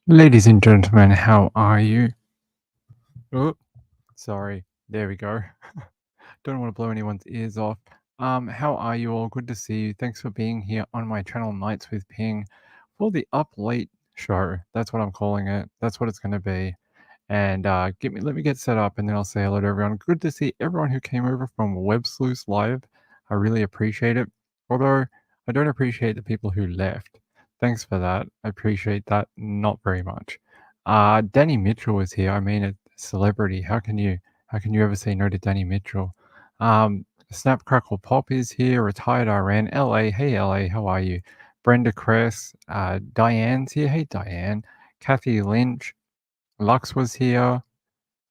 Ladies and gentlemen, how are you? Oh, sorry. There we go. Don't want to blow anyone's ears off. How are you all? Good to see you. Thanks for being here on my channel Nights with Ping for the Up Late show. That's what I'm calling it. That's what it's going to be. And let me get set up and then I'll say hello to everyone. Good to see everyone who came over from Web Sleuths Live. I really appreciate it. Although I don't appreciate the people who left. Thanks for that. I appreciate that not very much. Danny Mitchell is here. I mean, a celebrity. How can you ever say no to Danny Mitchell? Snap Crackle Pop is here. Retired RN. LA. Hey LA, how are you? Brenda Cress. Diane's here. Hey Diane. Kathy Lynch. Lux was here,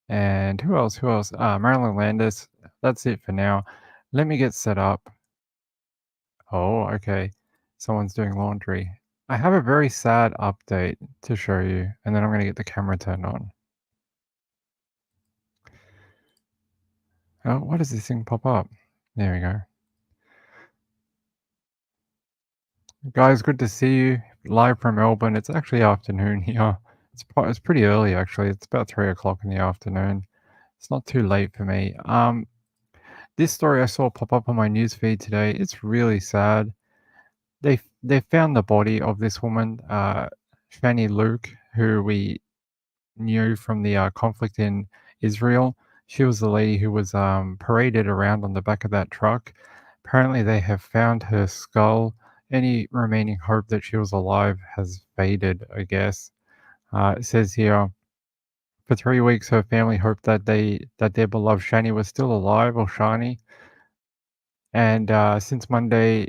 and who else? Who else? Marilyn Landis. That's it for now. Let me get set up. Oh, okay. Someone's doing laundry. I have a very sad update to show you, and then I'm going to get the camera turned on. Oh, why does this thing pop up? There we go. Guys, good to see you live from Melbourne. It's actually afternoon here. It's pretty early actually. It's about 3 o'clock in the afternoon. It's not too late for me. This story I saw pop up on my newsfeed today. It's really sad. They found the body of this woman, Fanny Luke, who we knew from the conflict in Israel. She was the lady who was paraded around on the back of that truck. Apparently, they have found her skull. Any remaining hope that she was alive has faded, I guess. It says here, for 3 weeks, her family hoped that their beloved Shani was still alive, or Shani. And since Monday,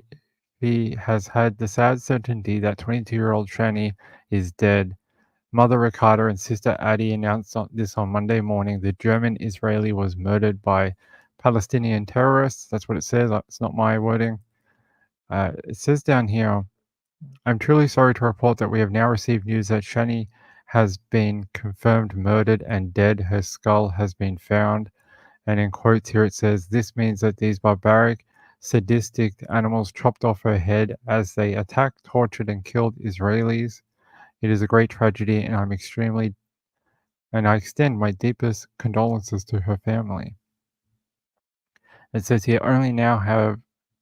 he has had the sad certainty that 22-year-old Shani is dead. Mother Ricarda and sister Addie announced this on Monday morning. The German Israeli was murdered by Palestinian terrorists. That's what it says. It's not my wording. It says down here, I'm truly sorry to report that we have now received news that Shani has been confirmed murdered and dead. Her skull has been found. And in quotes here it says, this means that these barbaric, sadistic animals chopped off her head as they attacked, tortured, and killed Israelis. It is a great tragedy, and I extend my deepest condolences to her family. It says here, only now have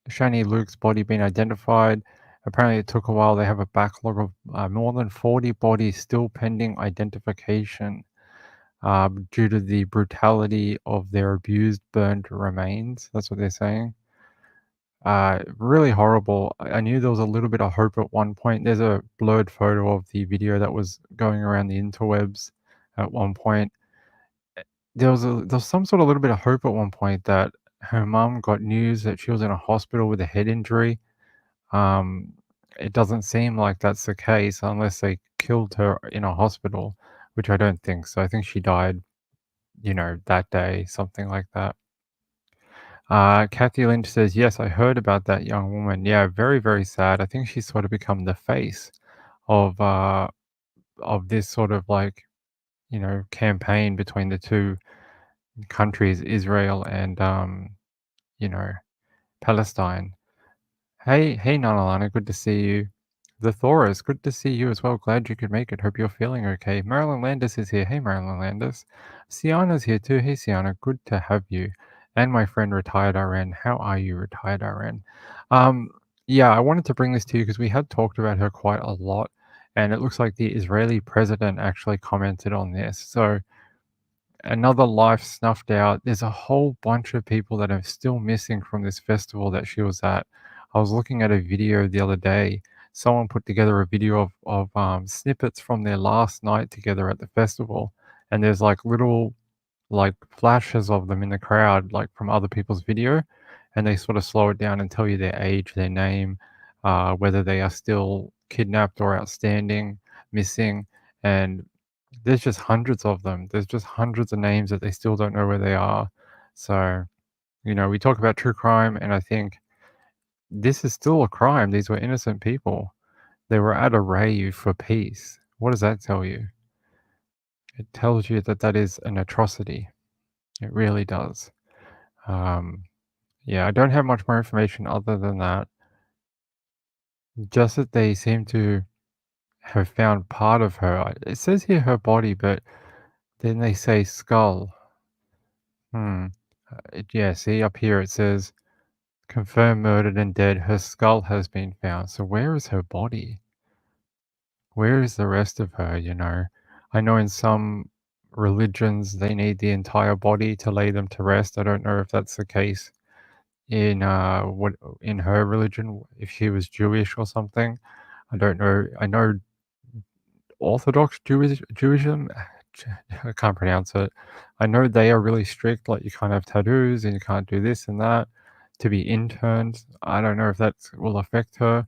Shani Luke's body been identified. Apparently it took a while. They have a backlog of more than 40 bodies still pending identification due to the brutality of their abused, burned remains. That's what they're saying. Really horrible. I knew there was a little bit of hope at one point. There's a blurred photo of the video that was going around the interwebs at one point. There was some sort of little bit of hope at one point that her mum got news that she was in a hospital with a head injury. Um, it doesn't seem like that's the case unless they killed her in a hospital, which I don't think so. I think she died, that day, something like that. Kathy Lynch says, yes, I heard about that young woman. Yeah, very, very sad. I think she's sort of become the face of this sort of campaign between the two countries, Israel and Palestine. Hey, Nanalana, good to see you. The Thoris, good to see you as well. Glad you could make it. Hope you're feeling okay. Marilyn Landis is here. Hey, Marilyn Landis. Sienna's here too. Hey, Sienna, good to have you. And my friend Retired RN. How are you, Retired RN? Yeah, I wanted to bring this to you because we had talked about her quite a lot, and it looks like the Israeli president actually commented on this. So another life snuffed out. There's a whole bunch of people that are still missing from this festival that she was at. I was looking at a video the other day. Someone put together a video of snippets from their last night together at the festival, and there's little flashes of them in the crowd, from other people's video, and they sort of slow it down and tell you their age, their name, whether they are still kidnapped or outstanding, missing, and there's just hundreds of them. There's just hundreds of names that they still don't know where they are. So, we talk about true crime, and I think this is still a crime. These were innocent people. They were at a rave for peace. What does that tell you? It tells you that that is an atrocity. It really does. Yeah, I don't have much more information other than that. Just that they seem to have found part of her. It says here her body, but then they say skull. Hmm. Yeah, see up here it says confirmed murdered and dead. Her skull has been found. So where is her body? Where is the rest of her, you know? I know in some religions they need the entire body to lay them to rest. I don't know if that's the case in what in her religion, if she was Jewish or something. I don't know. I know Orthodox Jewism. I can't pronounce it. I know they are really strict. Like you can't have tattoos and you can't do this and that to be interned. I don't know if that will affect her.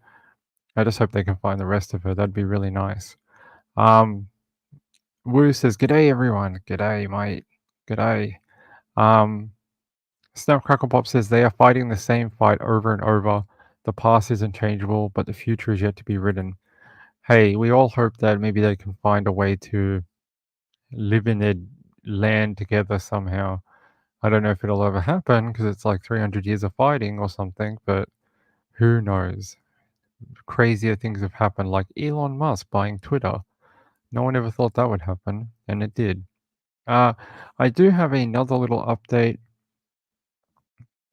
I just hope they can find the rest of her. That'd be really nice. Um, Woo says, "G'day everyone. G'day mate. G'day." Um, Snap Crackle Pop says they are fighting the same fight over and over. The past isn't changeable, but the future is yet to be written. Hey, we all hope that maybe they can find a way to live in their land together somehow. I don't know if it'll ever happen because it's like 300 years of fighting or something, but who knows? Crazier things have happened, like Elon Musk buying Twitter. No one ever thought that would happen, and it did. Uh, I do have another little update.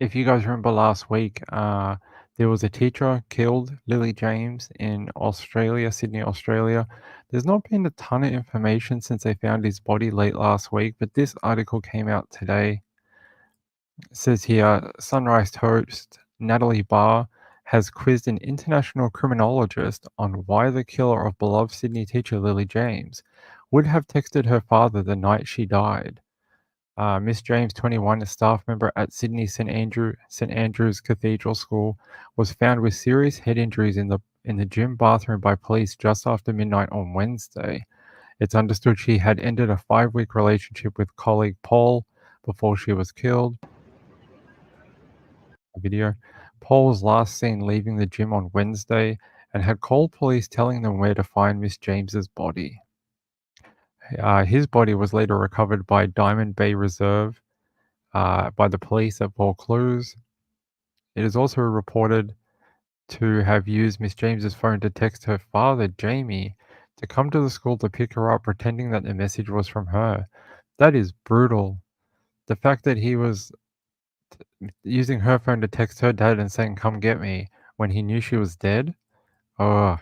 If you guys remember last week, there was a teacher killed, Lily James, in Australia, Sydney, Australia. There's not been a ton of information since they found his body late last week, but this article came out today. It says here, Sunrise host Natalie Barr has quizzed an international criminologist on why the killer of beloved Sydney teacher Lily James would have texted her father the night she died. Miss James, 21, a staff member at Sydney St Andrew's Cathedral School, was found with serious head injuries in the gym bathroom by police just after midnight on Wednesday. It's understood she had ended a 5-week relationship with colleague Paul before she was killed. Video. Paul was last seen leaving the gym on Wednesday and had called police telling them where to find Miss James's body. His body was later recovered by Diamond Bay Reserve by the police at Vaucluse. It is also reported to have used Miss James's phone to text her father, Jamie, to come to the school to pick her up, pretending that the message was from her. That is brutal. The fact that he was using her phone to text her dad and saying, "Come get me," when he knew she was dead. Oh,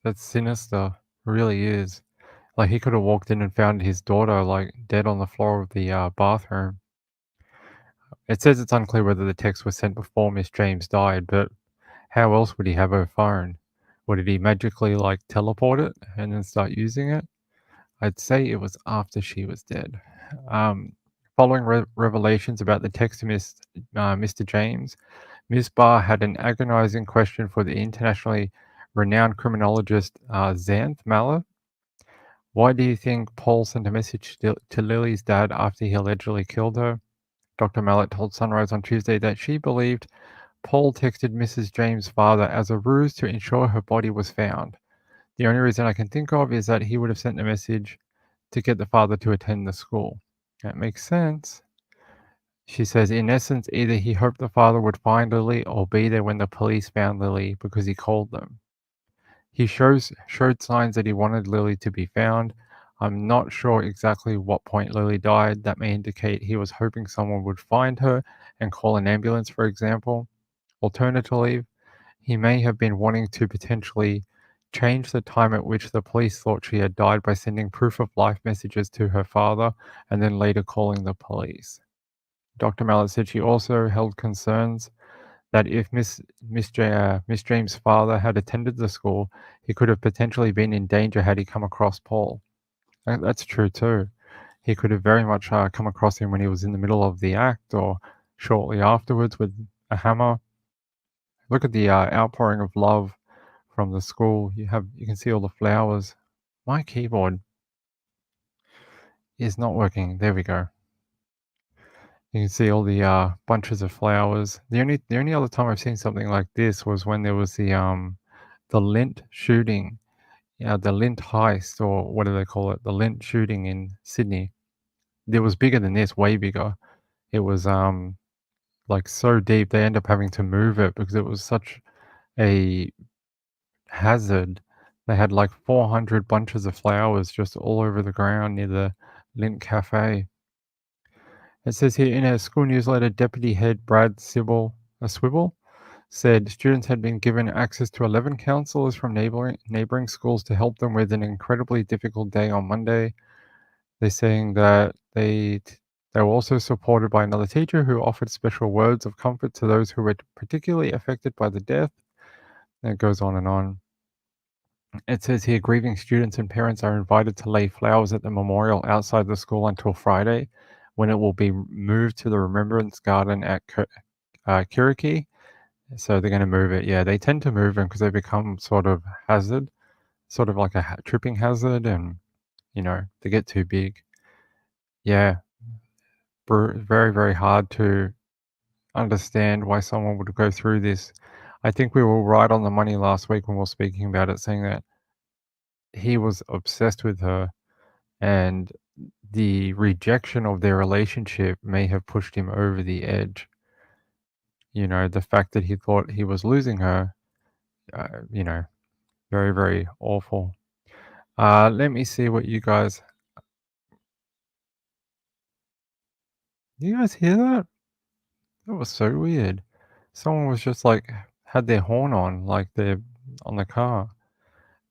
that's sinister. It really is. Like he could have walked in and found his daughter like dead on the floor of the bathroom. It says it's unclear whether the text was sent before Miss James died, but how else would he have her phone? Would he magically like teleport it and then start using it? I'd say it was after she was dead. Um, Following revelations about the text to Mr. James, Ms. Barr had an agonizing question for the internationally renowned criminologist Xanth Mallet. Why do you think Paul sent a message to Lily's dad after he allegedly killed her? Dr. Mallet told Sunrise on Tuesday that she believed Paul texted Mrs. James' father as a ruse to ensure her body was found. The only reason I can think of is that he would have sent a message to get the father to attend the school. That makes sense. She says, in essence, either he hoped the father would find Lily or be there when the police found Lily because he called them. He showed signs that he wanted Lily to be found. I'm not sure exactly what point Lily died. That may indicate he was hoping someone would find her and call an ambulance, for example. Alternatively, he may have been wanting to potentially change the time at which the police thought she had died by sending proof of life messages to her father and then later calling the police. Dr. Mallet said she also held concerns that if Miss James' father had attended the school, he could have potentially been in danger had he come across Paul. That's true too. He could have very much come across him when he was in the middle of the act or shortly afterwards with a hammer. Look at the outpouring of love from the school. You can see all the flowers. My keyboard is not working. There we go. You can see all the bunches of flowers. The only other time I've seen something like this was when there was the Lint shooting, the Lint heist, or what do they call it? The Lint shooting in Sydney. It was bigger than this, way bigger. It was like so deep they end up having to move it because it was such a hazard They had like 400 bunches of flowers just all over the ground near the Lint Cafe. It says here in a school newsletter, Deputy Head Brad Swivel said students had been given access to 11 counselors from neighboring schools to help them with an incredibly difficult day on Monday. They're saying that they were also supported by another teacher who offered special words of comfort to those who were particularly affected by the death. And it goes on and on. It says here grieving students and parents are invited to lay flowers at the memorial outside the school until Friday, when it will be moved to the Remembrance Garden at Kiriki. So they're going to move it. Yeah, they tend to move them because they become sort of hazard, sort of like a tripping hazard, and they get too big. Yeah, very, very hard to understand why someone would go through this. I think we were right on the money last week when we were speaking about it, saying that he was obsessed with her, and the rejection of their relationship may have pushed him over the edge. The fact that he thought he was losing her, you know, very, very awful. Let me see what you guys. You guys hear that? That was so weird. Someone was just like had their horn on, like they're on the car.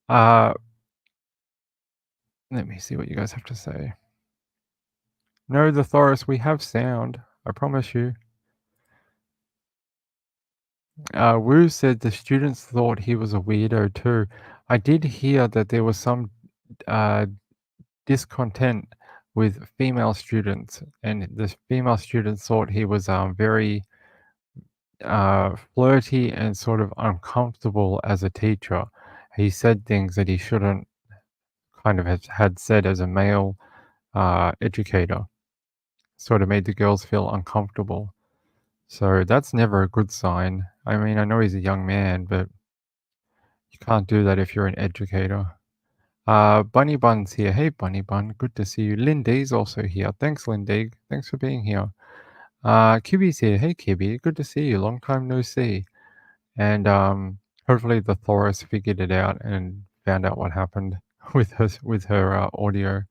Uh, Let me see what you guys have to say. No, the Thoris, we have sound. I promise you. Wu said the students thought he was a weirdo too. I did hear that there was some uh, discontent with female students, and the female students thought he was very flirty and sort of uncomfortable as a teacher. He said things that he shouldn't kind of had said as a male educator, sort of made the girls feel uncomfortable. So that's never a good sign. I mean, I know he's a young man, but you can't do that if you're an educator. Bunny Bun's here. Hey, Bunny Bun. Good to see you. Lindy's also here. Thanks, Lindy. Thanks for being here. Kibby's here. Hey, Kibby. Good to see you. Long time no see. And hopefully the Thoris figured it out and found out what happened with her audio.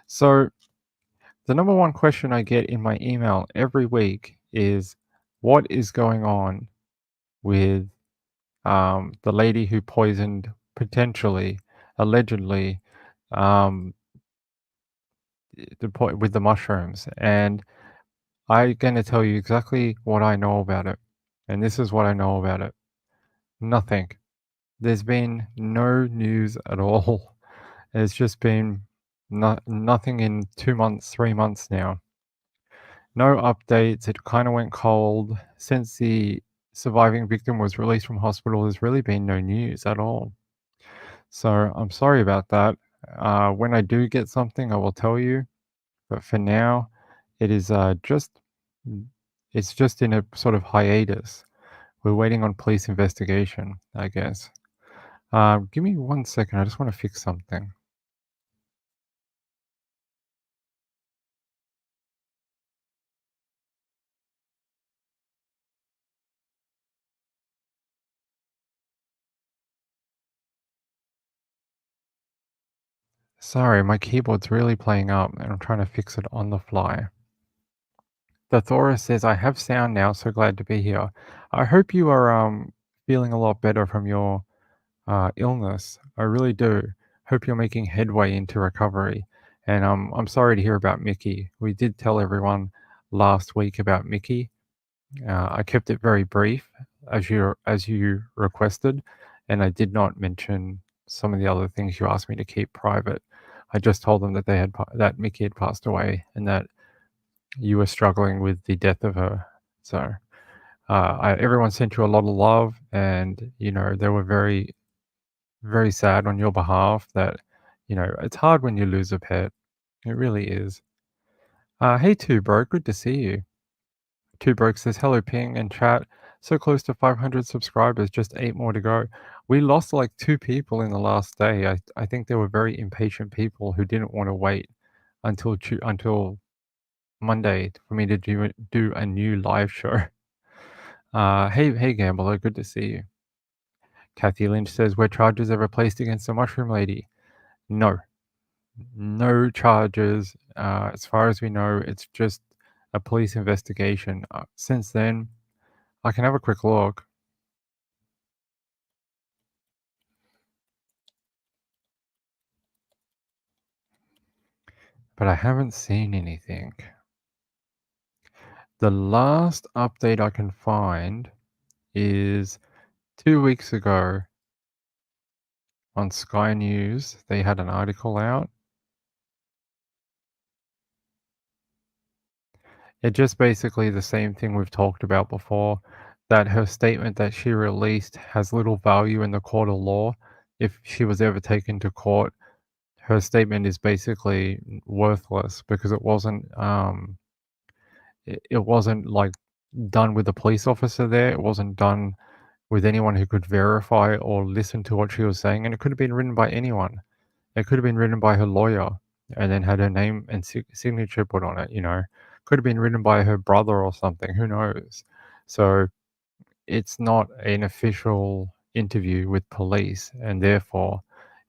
So the number one question I get in my email every week is, what is going on with the lady who poisoned, potentially, allegedly, um, with the mushrooms? And I'm going to tell you exactly what I know about it. And this is what I know about it. Nothing. There's been no news at all. It's just been nothing in 2 months, 3 months now. No updates. It kind of went cold. Since the surviving victim was released from hospital, there's really been no news at all. So I'm sorry about that. When I do get something, I will tell you. But for now, it is it's just in a sort of hiatus. We're waiting on police investigation, I guess. Give me 1 second. I just want to fix something. Sorry, my keyboard's really playing up and I'm trying to fix it on the fly. The Thora says, I have sound now, so glad to be here. I hope you are feeling a lot better from your illness. I really do. Hope you're making headway into recovery. And I'm sorry to hear about Mickey. We did tell everyone last week about Mickey. I kept it very brief, as you requested, and I did not mention some of the other things you asked me to keep private. I just told them that that Mickey had passed away and that you were struggling with the death of her. So everyone sent you a lot of love, and they were very, very sad on your behalf. That it's hard when you lose a pet. It really is. Hey, Two Bro, good to see you. Two Broke says, hello, Ping and chat. So close to 500 subscribers, just 8 more to go. We lost like 2 people in the last day. I think there were very impatient people who didn't want to wait until Monday for me to do a new live show. Hey, Gambler, good to see you. Kathy Lynch says, were charges ever placed against the mushroom lady? No, no charges. As far as we know, it's just a police investigation. Since then, I can have a quick look, but I haven't seen anything. The last update I can find is 2 weeks ago on Sky News. They had an article out. It just basically the same thing we've talked about before, that her statement that she released has little value in the court of law. If she was ever taken to court, her statement is basically worthless because it wasn't like done with a police officer there. It wasn't done with anyone who could verify or listen to what she was saying, and it could have been written by anyone. It could have been written by her lawyer and then had her name and signature put on it. Could have been written by her brother or something, who knows? So it's not an official interview with police, and therefore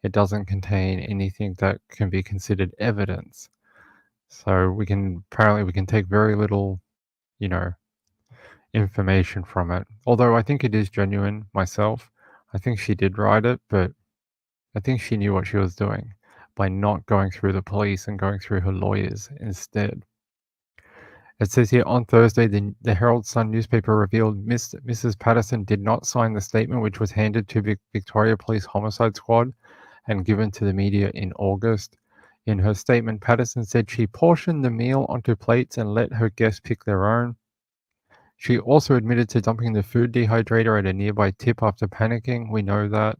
it doesn't contain anything that can be considered evidence. So apparently we can take very little, you know, information from it. Although I think it is genuine myself. I think she did write it, but I think she knew what she was doing by not going through the police and going through her lawyers instead. It says here on Thursday, the Herald Sun newspaper revealed Mrs. Patterson did not sign the statement, which was handed to Victoria Police Homicide Squad and given to the media in August. In her statement, Patterson said she portioned the meal onto plates and let her guests pick their own. She also admitted to dumping the food dehydrator at a nearby tip after panicking. We know that.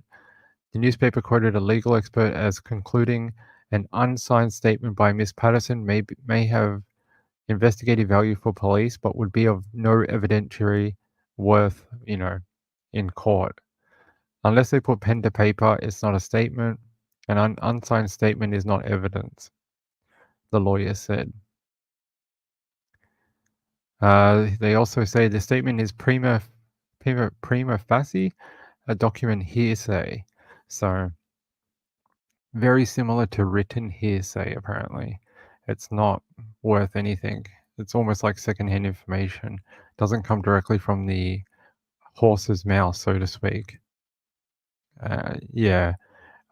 The newspaper quoted a legal expert as concluding an unsigned statement by Miss Patterson may have investigative value for police, but would be of no evidentiary worth, in court. Unless they put pen to paper, it's not a statement. An unsigned statement is not evidence, the lawyer said. They also say the statement is prima facie a document hearsay. So very similar to written hearsay, apparently. It's not worth anything. It's almost like secondhand information. It doesn't come directly from the horse's mouth, so to speak. Yeah,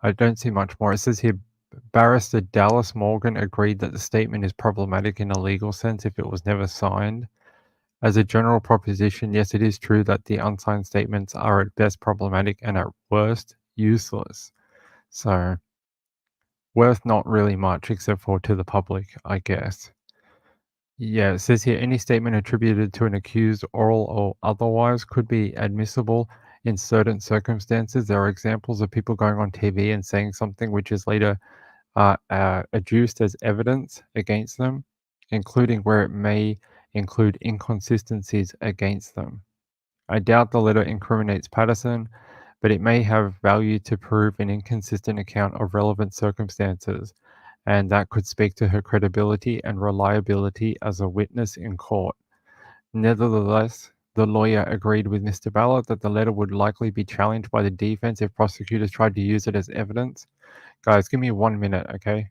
I don't see much more. It says here, Barrister Dallas Morgan agreed that the statement is problematic in a legal sense if it was never signed. As a general proposition, yes, it is true that the unsigned statements are at best problematic and at worst useless. So, worth not really much except for to the public, I guess. Yeah, it says here any statement attributed to an accused, oral or otherwise, could be admissible in certain circumstances. There are examples of people going on TV and saying something which is later adduced as evidence against them, including where it may include inconsistencies against them. I doubt the letter incriminates Patterson, but it may have value to prove an inconsistent account of relevant circumstances, and that could speak to her credibility and reliability as a witness in court. Nevertheless, the lawyer agreed with Mr. Ballard that the letter would likely be challenged by the defense if prosecutors tried to use it as evidence. Guys, give me 1 minute, okay?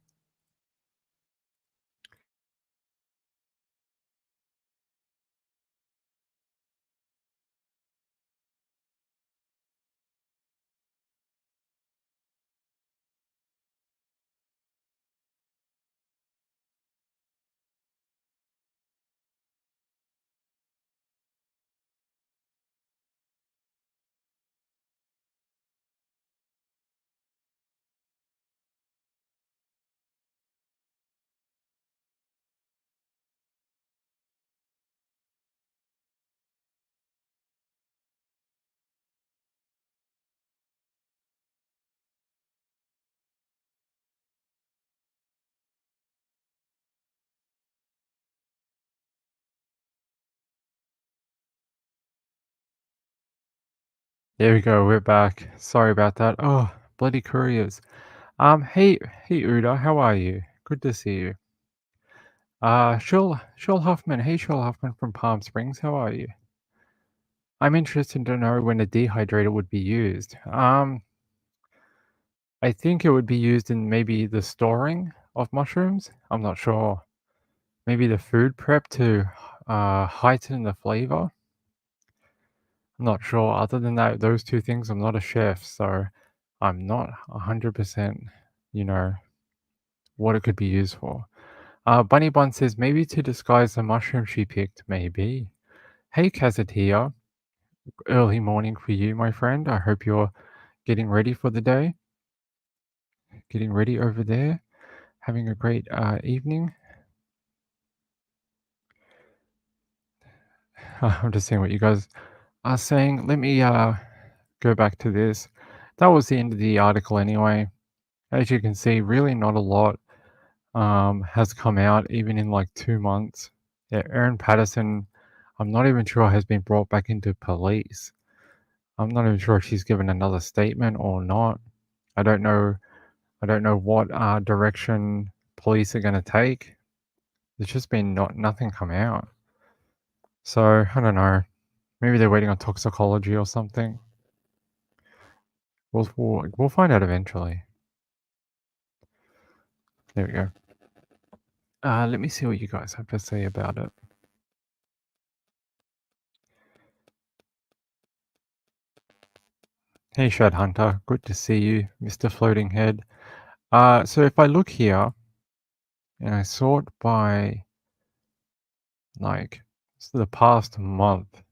There we go, we're back. Sorry about that. Oh, bloody couriers. Hey Uda, how are you? Good to see you. Shul Huffman. Hey, Shul Huffman from Palm Springs. How are you? I'm interested to know when a dehydrator would be used. I think it would be used in maybe the storing of mushrooms. I'm not sure. Maybe the food prep to heighten the flavor. I'm not sure. Other than that, those two things, I'm not a chef, so I'm not 100%, you know, what it could be used for. Bunny Bun says maybe to disguise the mushroom she picked, maybe. Hey, Kazatia. Early morning for you, my friend. I hope you're getting ready for the day, getting ready over there, having a great evening. I'm just seeing what you guys are saying. Let me go back to this. That was the end of the article anyway. As you can see, really not a lot has come out even in like 2 months. Yeah, Erin Patterson, I'm not even sure has been brought back into police. I'm not even sure if she's given another statement or not. I don't know. I don't know what direction police are going to take. There's just been nothing come out. So I don't know. Maybe they're waiting on toxicology or something. We'll find out eventually. There we go. Let me see what you guys have to say about it. Hey, Shad Hunter. Good to see you, Mr. Floating Head. So if I look here and I sort by like the past month,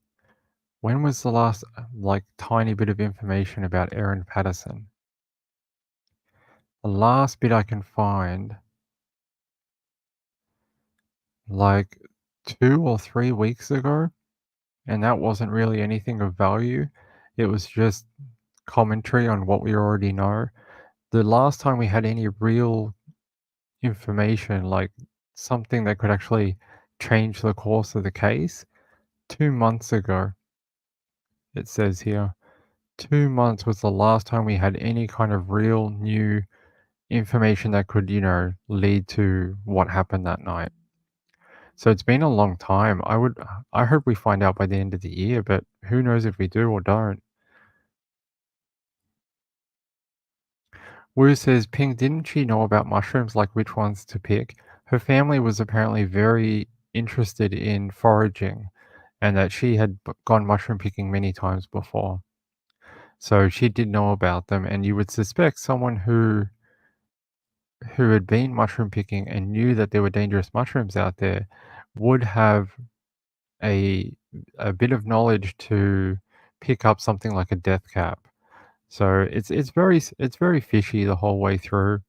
when was the last like tiny bit of information about Erin Patterson? The last bit I can find, like 2 or 3 weeks ago, and that wasn't really anything of value. It was just commentary on what we already know. The last time we had any real information, like something that could actually change the course of the case, 2 months ago, it says here. 2 months was the last time we had any kind of real new information that could, lead to what happened that night. So it's been a long time. I hope we find out by the end of the year, but who knows if we do or don't. Wu says, Ping, didn't she know about mushrooms, like which ones to pick? Her family was apparently very interested in foraging and that she had gone mushroom picking many times before. So she did know about them, and you would suspect someone who had been mushroom picking and knew that there were dangerous mushrooms out there would have a a bit of knowledge to pick up something like a death cap. So it's very fishy the whole way through.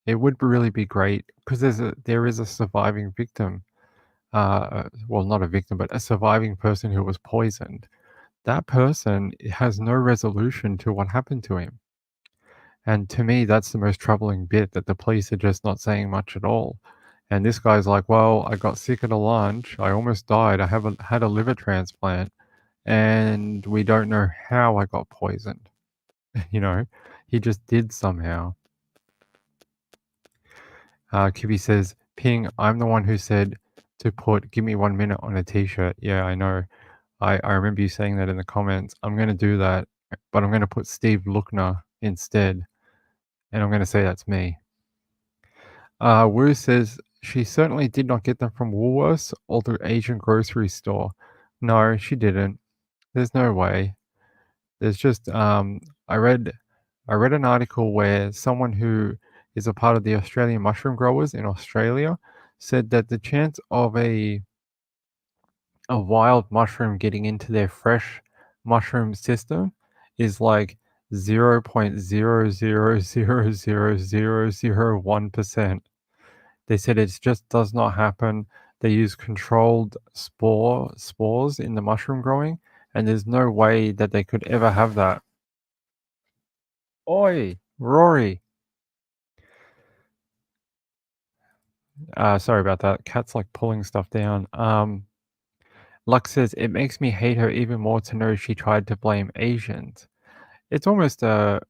It would really be great because there is a surviving victim. Well, not a victim, but a surviving person who was poisoned. That person has no resolution to what happened to him. And to me, that's the most troubling bit, that the police are just not saying much at all. And this guy's like, well, I got sick at a lunch. I almost died. I had a liver transplant, and we don't know how I got poisoned. you know, he just did somehow. Kibby says, Ping, I'm the one who said to put "Give me 1 minute" on a t-shirt. Yeah, I know. I remember you saying that in the comments. I'm going to do that, but I'm going to put Steve Lookner instead. And I'm going to say that's me. Wu says she certainly did not get them from Woolworths or the Asian grocery store. No, she didn't. There's no way. There's just I read an article where someone who is a part of the Australian mushroom growers in Australia said that the chance of a wild mushroom getting into their fresh mushroom system is like 0.0000001%. They said it just does not happen. They use controlled spores in the mushroom growing, and there's no way that they could ever have that. Oi, Rory. Sorry about that. Cat's like pulling stuff down. Lux says it makes me hate her even more to know she tried to blame Asians. It's almost a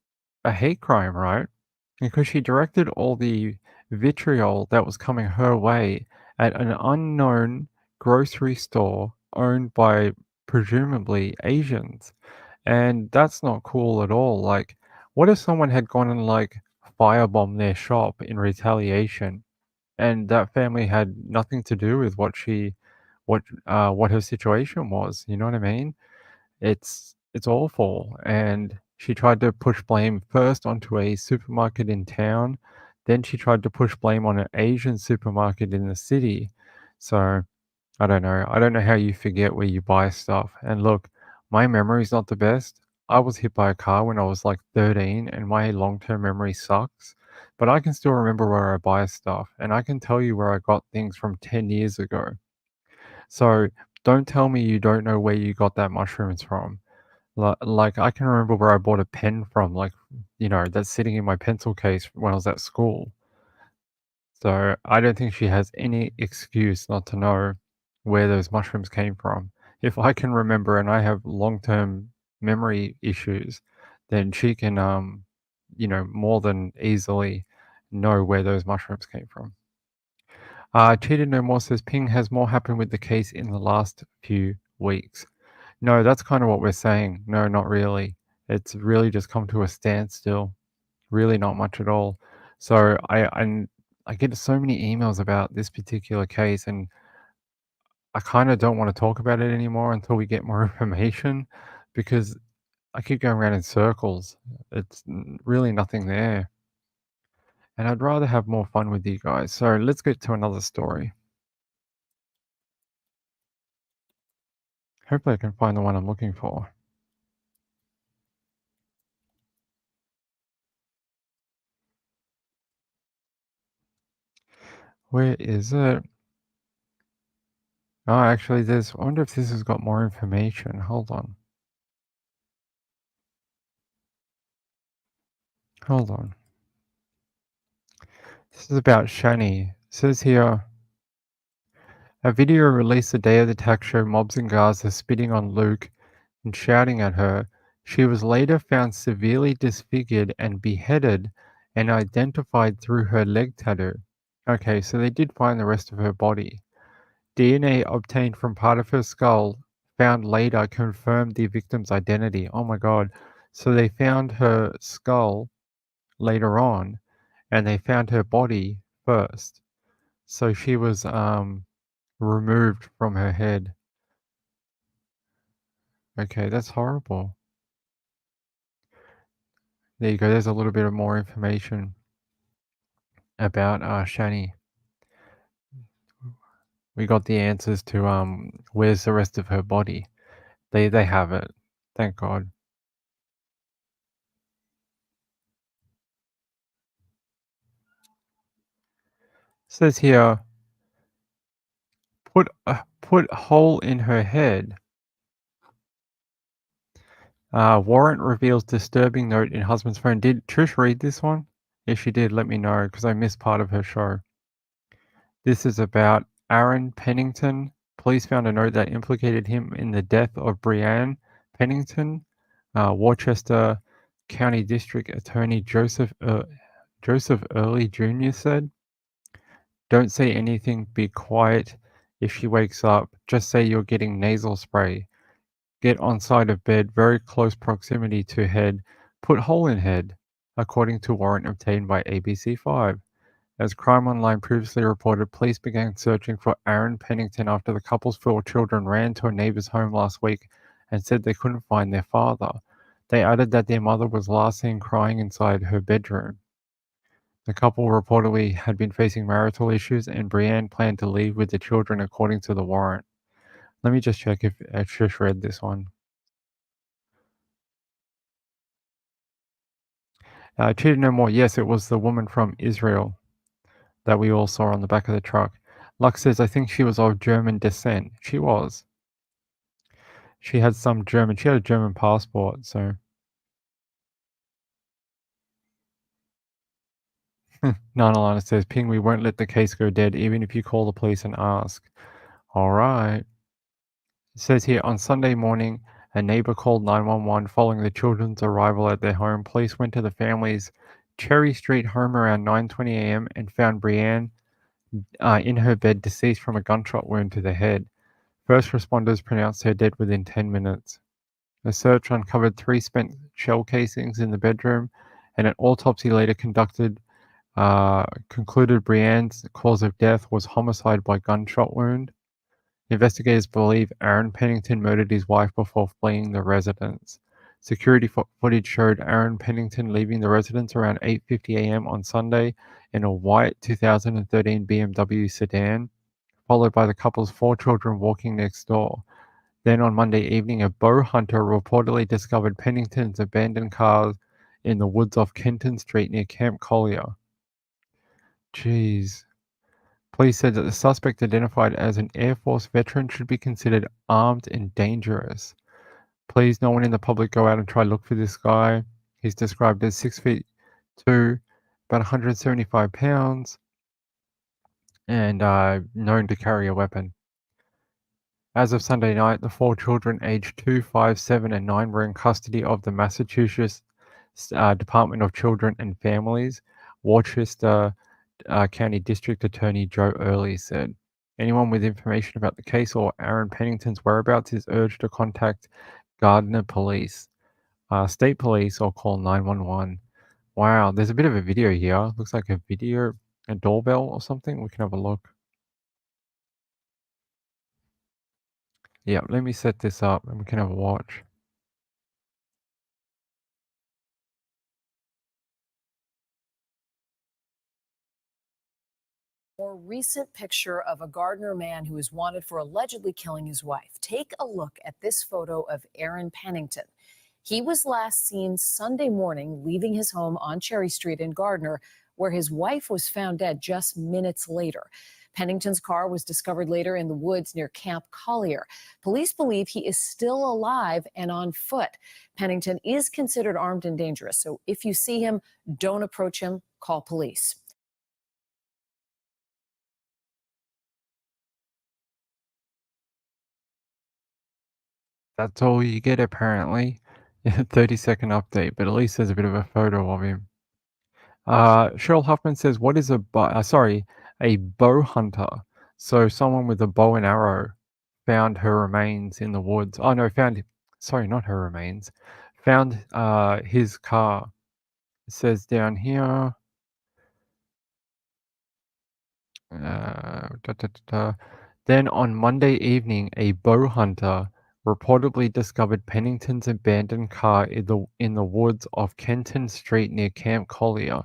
hate crime, right? Because she directed all the vitriol that was coming her way at an unknown grocery store owned by presumably Asians. And that's not cool at all. Like, what if someone had gone and like firebombed their shop in retaliation and that family had nothing to do with what her situation was, you know what I mean? It's awful, and she tried to push blame first onto a supermarket in town, then she tried to push blame on an Asian supermarket in the city. So, I don't know. I don't know how you forget where you buy stuff. And look, my memory's not the best. I was hit by a car when I was like 13 and my long-term memory sucks. But I can still remember where I buy stuff and I can tell you where I got things from 10 years ago. So don't tell me you don't know where you got that mushrooms from. Like I can remember where I bought a pen from, like, that's sitting in my pencil case when I was at school. So I don't think she has any excuse not to know where those mushrooms came from. If I can remember and I have long-term memory issues, then she can, more than easily know where those mushrooms came from. Cheated No More says Ping has more happened with the case in the last few weeks. No, that's kind of what we're saying. No, not really. It's really just come to a standstill. Really not much at all. So I get so many emails about this particular case, and I kind of don't want to talk about it anymore until we get more information, because I keep going around in circles. It's really nothing there, and I'd rather have more fun with you guys. So let's get to another story. Hopefully, I can find the one I'm looking for. Where is it? Oh, actually, I wonder if this has got more information. Hold on. Hold on. This is about Shani. It says here, a video released the day of the attack showed mobs in Gaza spitting on Luke and shouting at her. She was later found severely disfigured and beheaded and identified through her leg tattoo. Okay, so they did find the rest of her body. DNA obtained from part of her skull, found later, confirmed the victim's identity. Oh my god. So they found her skull later on, and they found her body first. So she was removed from her head. Okay, that's horrible. There you go. There's a little bit of more information about Shani. We got the answers to where's the rest of her body. They have it. Thank God. Says here, put hole in her head. Warrant reveals disturbing note in husband's phone. Did Trish read this one? If she did, let me know because I missed part of her show. This is about Aaron Pennington. Police found a note that implicated him in the death of Brianne Pennington. Worcester County District Attorney Joseph Early Jr. said, "Don't say anything, be quiet. If she wakes up, just say you're getting nasal spray. Get on side of bed, very close proximity to head. Put hole in head," according to warrant obtained by ABC5. As Crime Online previously reported, police began searching for Aaron Pennington after the couple's 4 children ran to a neighbor's home last week and said they couldn't find their father. They added that their mother was last seen crying inside her bedroom. The couple reportedly had been facing marital issues, and Brianne planned to leave with the children according to the warrant. Let me just check if Trish read this one. Cheated No More. Yes, it was the woman from Israel that we all saw on the back of the truck. Lux says, I think she was of German descent. She was. She had a German passport, so. Nana Lana says, Ping, we won't let the case go dead, even if you call the police and ask. All right. It says here, on Sunday morning, a neighbor called 911 following the children's arrival at their home. Police went to the family's Cherry Street home around 9:20 a.m. and found Brianne in her bed, deceased from a gunshot wound to the head. First responders pronounced her dead within 10 minutes. A search uncovered 3 spent shell casings in the bedroom, and an autopsy later conducted concluded Brianne's cause of death was homicide by gunshot wound. Investigators believe Aaron Pennington murdered his wife before fleeing the residence. Security footage showed Aaron Pennington leaving the residence around 8:50 a.m. on Sunday in a white 2013 BMW sedan, followed by the couple's 4 children walking next door. Then on Monday evening, a bow hunter reportedly discovered Pennington's abandoned car in the woods off Kenton Street near Camp Collier. Jeez. Police said that the suspect, identified as an Air Force veteran, should be considered armed and dangerous. Please, no one in the public go out and try to look for this guy. He's described as 6'2", about 175 pounds, and known to carry a weapon. As of Sunday night, the 4 children aged 2, 5, 7, and 9 were in custody of the Massachusetts Department of Children and Families. Worcester County District Attorney Joe Early said, anyone with information about the case or Aaron Pennington's whereabouts is urged to contact Gardner Police, State Police, or call 911. Wow, there's a bit of a video here. Looks like a doorbell or something. We can have a look. Yeah, let me set this up and we can have a watch. More recent picture of a Gardner man who is wanted for allegedly killing his wife. Take a look at this photo of Aaron Pennington. He was last seen Sunday morning leaving his home on Cherry Street in Gardner, where his wife was found dead just minutes later. Pennington's car was discovered later in the woods near Camp Collier. Police believe he is still alive and on foot. Pennington is considered armed and dangerous, so if you see him, don't approach him, call police. That's all you get, apparently. 30-second update, but at least there's a bit of a photo of him. Cheryl Huffman says, what is a bow hunter? So someone with a bow and arrow found her remains in the woods. Oh, no, not her remains. Found his car. It says down here. Then on Monday evening, a bow hunter reportedly discovered Pennington's abandoned car in the woods off Kenton Street near Camp Collier.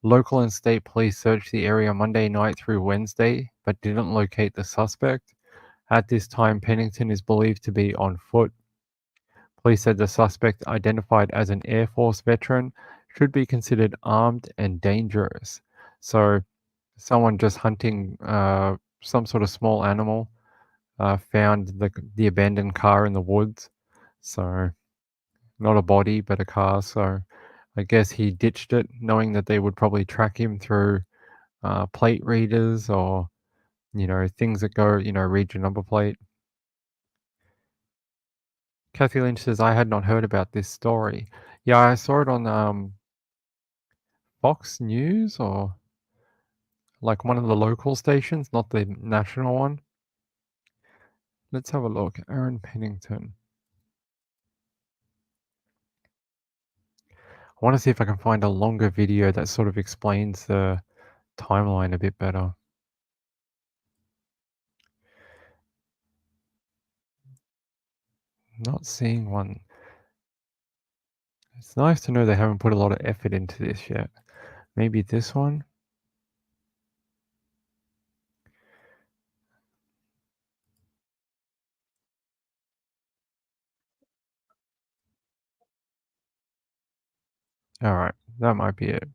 Local and state police searched the area Monday night through Wednesday, but didn't locate the suspect. At this time, Pennington is believed to be on foot. Police said the suspect, identified as an Air Force veteran, should be considered armed and dangerous. So, someone just hunting some sort of small animal found the abandoned car in the woods. So, not a body, but a car. So, I guess he ditched it, knowing that they would probably track him through plate readers or, things that go, read your number plate. Kathy Lynch says, I had not heard about this story. Yeah, I saw it on Fox News or like one of the local stations, not the national one. Let's have a look. Aaron Pennington. I want to see if I can find a longer video that sort of explains the timeline a bit better. Not seeing one. It's nice to know they haven't put a lot of effort into this yet. Maybe this one? Alright, that might be it.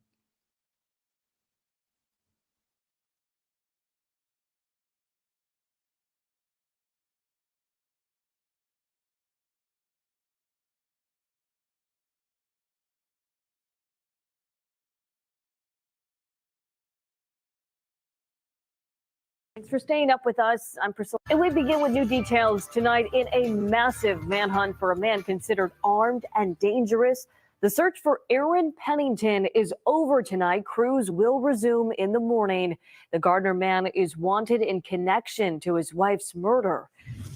Thanks for staying up with us. I'm Priscilla. And we begin with new details tonight in a massive manhunt for a man considered armed and dangerous. The search for Aaron Pennington is over tonight. Crews will resume in the morning. The Gardner man is wanted in connection to his wife's murder.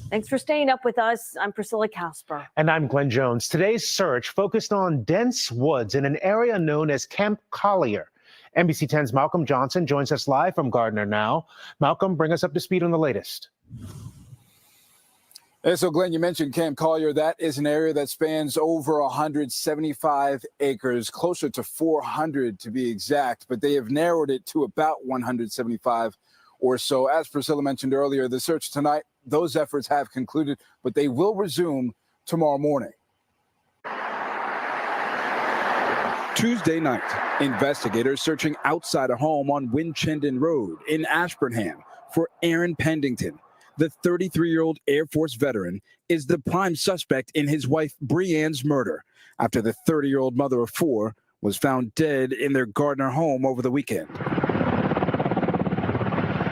Thanks for staying up with us. I'm Priscilla Casper. And I'm Glenn Jones. Today's search focused on dense woods in an area known as Camp Collier. NBC 10's Malcolm Johnson joins us live from Gardner now. Malcolm, bring us up to speed on the latest. And so, Glenn, you mentioned Camp Collier. That is an area that spans over 175 acres, closer to 400 to be exact, but they have narrowed it to about 175 or so. As Priscilla mentioned earlier, the search tonight, those efforts have concluded, but they will resume tomorrow morning. Tuesday night, investigators searching outside a home on Winchenden Road in Ashburnham for Aaron Pennington. The 33-year-old Air Force veteran is the prime suspect in his wife Breanne's murder after the 30-year-old mother of four was found dead in their Gardner home over the weekend.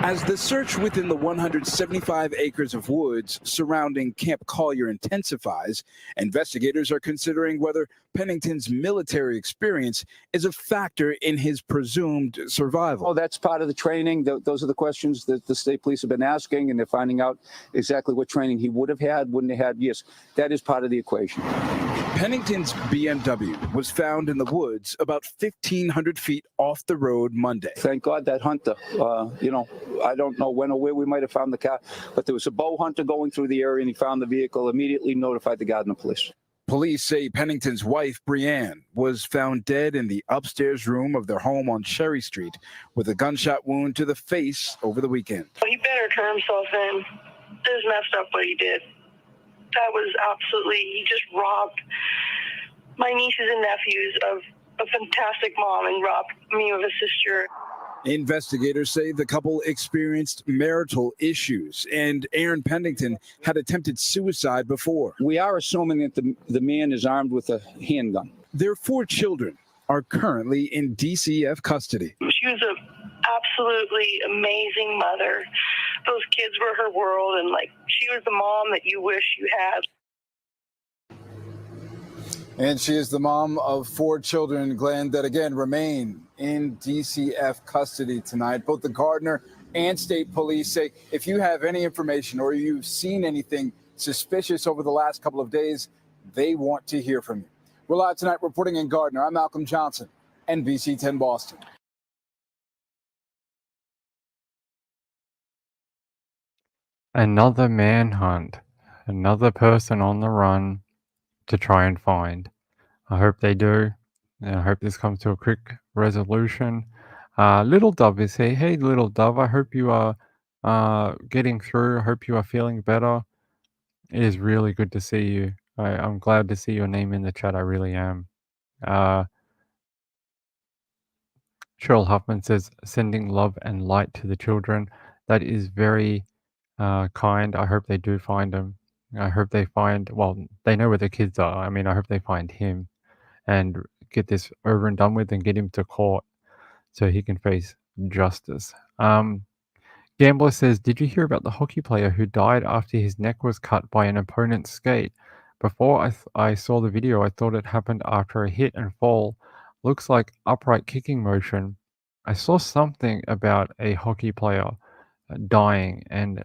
As the search within the 175 acres of woods surrounding Camp Collier intensifies, investigators are considering whether Pennington's military experience is a factor in his presumed survival. Oh, that's part of the training. Those are the questions that the state police have been asking, and they're finding out exactly what training he would have had, wouldn't have had. Yes, that is part of the equation. Pennington's BMW was found in the woods about 1,500 feet off the road Monday. Thank God that hunter, I don't know when or where we might have found the car, but there was a bow hunter going through the area and he found the vehicle, immediately notified the Gardner police. Police say Pennington's wife, Breanne, was found dead in the upstairs room of their home on Cherry Street with a gunshot wound to the face over the weekend. He better turn himself in. It was messed up what he did. That was absolutely, he just robbed my nieces and nephews of a fantastic mom and robbed me of a sister. Investigators say the couple experienced marital issues, and Aaron Pennington had attempted suicide before. We are assuming that the man is armed with a handgun. Their four children are currently in DCF custody. She was an absolutely amazing mother. Those kids were her world, and she was the mom that you wish you had. And she is the mom of four children, Glenn, that again remain in DCF custody tonight. Both the Gardner and state police say if you have any information or you've seen anything suspicious over the last couple of days, they want to hear from you. We're live tonight reporting in Gardner. I'm Malcolm Johnson, NBC 10 Boston. Another manhunt, another person on the run to try and find. I hope they do. And I hope this comes to a quick resolution. Little Dove is here. Hey, Little Dove, I hope you are getting through. I hope you are feeling better. It is really good to see you. I'm glad to see your name in the chat. I really am. Cheryl Huffman says, sending love and light to the children. That is very kind. I hope they do find him. I hope they find, well, they know where the kids are. I mean, I hope they find him and get this over and done with and get him to court so he can face justice. Gambler says, did you hear about the hockey player who died after his neck was cut by an opponent's skate? Before I saw the video, I thought it happened after a hit and fall. Looks like upright kicking motion. I saw something about a hockey player dying, and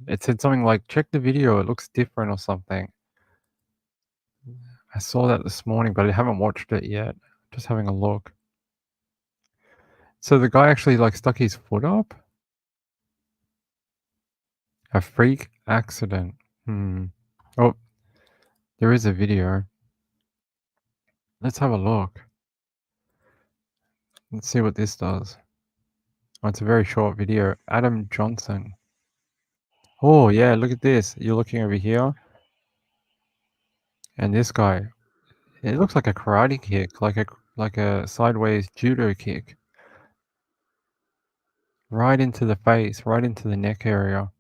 it said something like, check the video, it looks different or something. I saw that this morning, but I haven't watched it yet. Just having a look. So the guy actually stuck his foot up? A freak accident. Oh, there is a video. Let's have a look. Let's see what this does. Oh, it's a very short video. Adam Johnson. Oh, yeah, look at this. You're looking over here. And this guy. It looks like a karate kick, like a sideways judo kick. Right into the face, right into the neck area.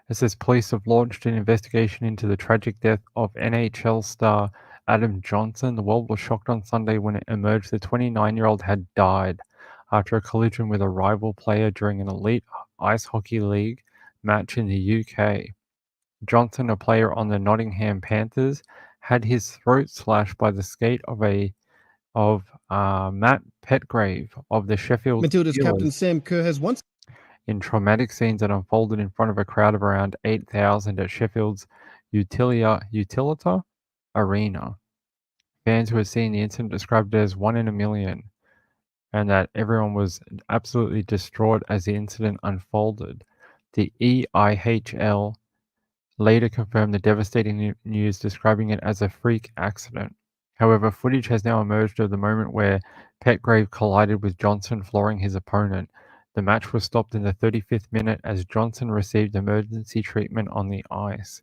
It says police have launched an investigation into the tragic death of NHL star Adam Johnson. The world was shocked on Sunday when it emerged the 29-year-old had died after a collision with a rival player during an elite ice hockey league match in the UK. Johnson, a player on the Nottingham Panthers, had his throat slashed by the skate of Matt Petgrave of the Sheffield Matilda's Captain Steelers Sam Kerr has once in traumatic scenes that unfolded in front of a crowd of around 8,000 at Sheffield's Utilita Arena. Fans who had seen the incident described it as 1 in a million, and that everyone was absolutely distraught as the incident unfolded. The EIHL later confirmed the devastating news, describing it as a freak accident. However, footage has now emerged of the moment where Petgrave collided with Johnson, flooring his opponent. The match was stopped in the 35th minute as Johnson received emergency treatment on the ice.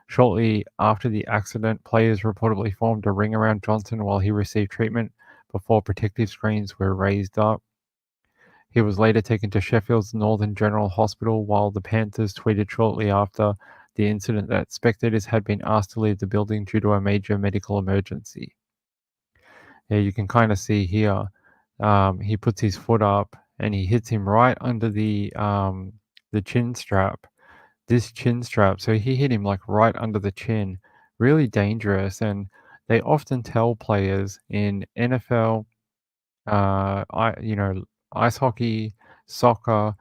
Shortly after the accident, players reportedly formed a ring around Johnson while he received treatment before protective screens were raised up. He was later taken to Sheffield's Northern General Hospital, while the Panthers tweeted shortly after the incident that spectators had been asked to leave the building due to a major medical emergency. Yeah, you can kind of see here, he puts his foot up and he hits him right under the chin strap. This chin strap, so he hit him like right under the chin. Really dangerous, and they often tell players in NFL, ice hockey, soccer,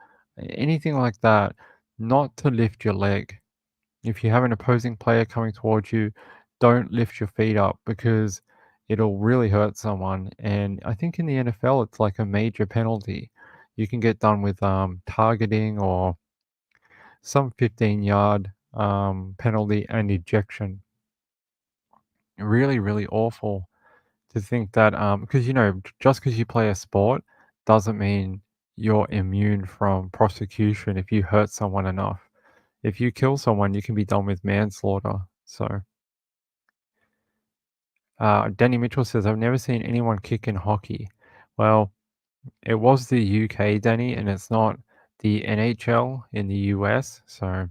anything like that, not to lift your leg. If you have an opposing player coming towards you, don't lift your feet up because it'll really hurt someone. And I think in the NFL, it's like a major penalty. You can get done with targeting or some 15-yard penalty and ejection. Really, really awful to think that because just because you play a sport doesn't mean you're immune from prosecution if you hurt someone enough. If you kill someone, you can be done with manslaughter. So, Danny Mitchell says, I've never seen anyone kick in hockey. Well, it was the UK, Danny, and it's not the NHL in the US. So,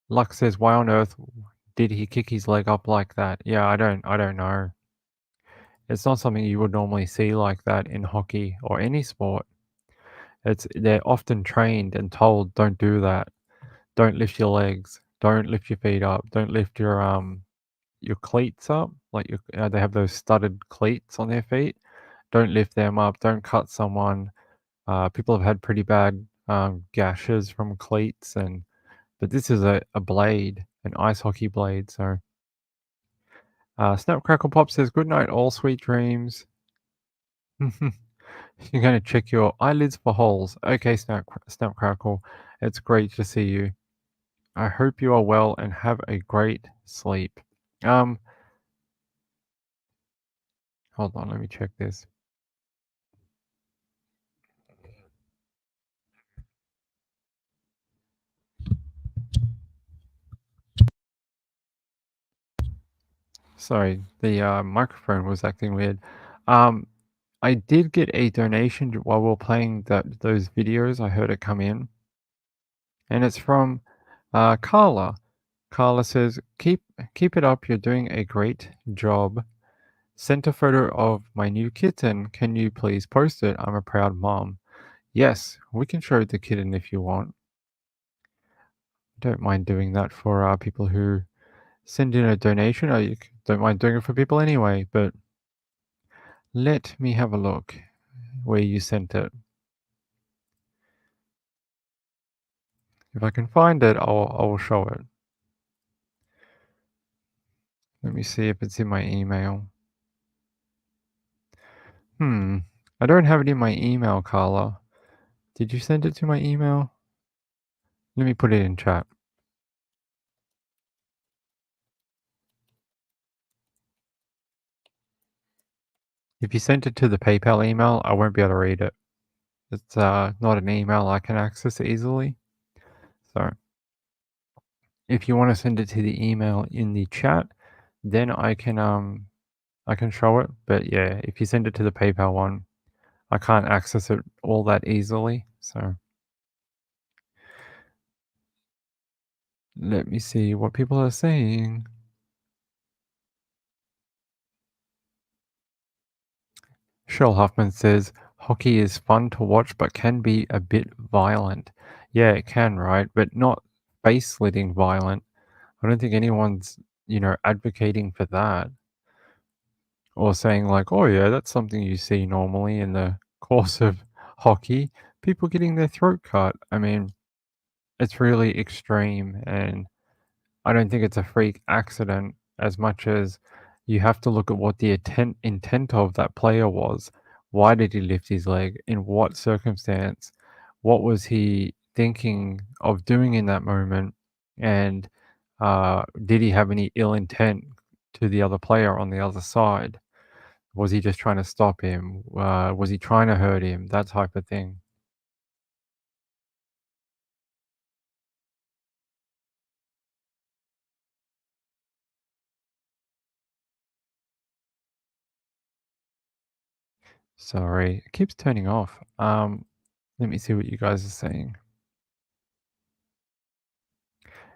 Luck says, why on earth did he kick his leg up like that? Yeah, I don't know. It's not something you would normally see like that in hockey or any sport. They're often trained and told, don't do that. Don't lift your legs. Don't lift your feet up. Don't lift your cleats up. Like they have those studded cleats on their feet. Don't lift them up. Don't cut someone. People have had pretty bad gashes from cleats, but this is a blade, an ice hockey blade. So, Snap Crackle Pop says, good night, all sweet dreams. You're going to check your eyelids for holes. Okay, Snap Crackle. It's great to see you. I hope you are well and have a great sleep. Hold on, let me check this. Sorry, the microphone was acting weird. I did get a donation while we were playing those videos. I heard it come in. And it's from Carla. Carla says, keep it up. You're doing a great job. Sent a photo of my new kitten. Can you please post it? I'm a proud mom. Yes, we can show the kitten if you want. Don't mind doing that for people who send in a donation. I don't mind doing it for people anyway, but let me have a look where you sent it. If I can find it, I'll show it. Let me see if it's in my email. I don't have it in my email, Carla. Did you send it to my email? Let me put it in chat. If you sent it to the PayPal email, I won't be able to read it. It's not an email I can access easily. So if you want to send it to the email in the chat, then I can show it. But yeah, if you send it to the PayPal one, I can't access it all that easily. So let me see what people are saying. Cheryl Huffman says, hockey is fun to watch but can be a bit violent. Yeah, it can, right? But not face-slitting violent. I don't think anyone's advocating for that or saying like, oh yeah, that's something you see normally in the course of hockey, people getting their throat cut. I mean, it's really extreme, and I don't think it's a freak accident as much as you have to look at what the intent of that player was. Why did he lift his leg? In what circumstance? What was he thinking of doing in that moment? And did he have any ill intent to the other player on the other side? Was he just trying to stop him? Was he trying to hurt him? That type of thing. Sorry, it keeps turning off. Let me see what you guys are saying.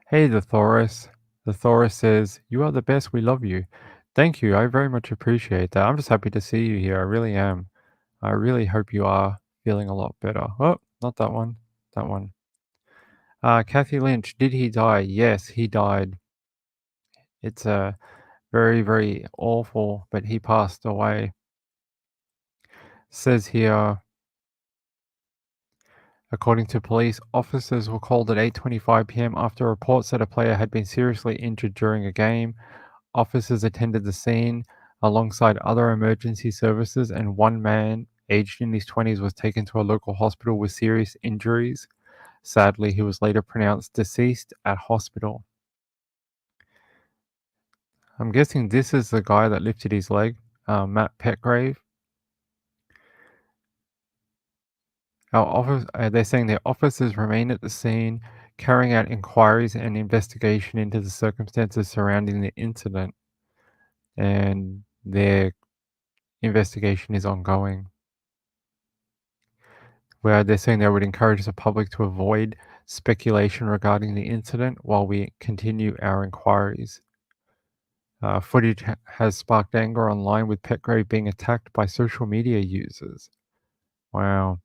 Hey, the Thoris. The Thoris says, "You are the best. We love you." Thank you. I very much appreciate that. I'm just happy to see you here. I really am. I really hope you are feeling a lot better. Oh, not that one. That one. Kathy Lynch, did he die? Yes, he died. It's very, very awful, but he passed away. Says here, according to police, officers were called at 8:25 p.m. after reports that a player had been seriously injured during a game. Officers attended the scene alongside other emergency services, and one man, aged in his 20s, was taken to a local hospital with serious injuries. Sadly, he was later pronounced deceased at hospital. I'm guessing this is the guy that lifted his leg, Matt Petgrave. They're saying their officers remain at the scene, carrying out inquiries and investigation into the circumstances surrounding the incident, and their investigation is ongoing. Where they're saying they would encourage the public to avoid speculation regarding the incident while we continue our inquiries. Footage has sparked anger online, with Petgrave being attacked by social media users. Wow.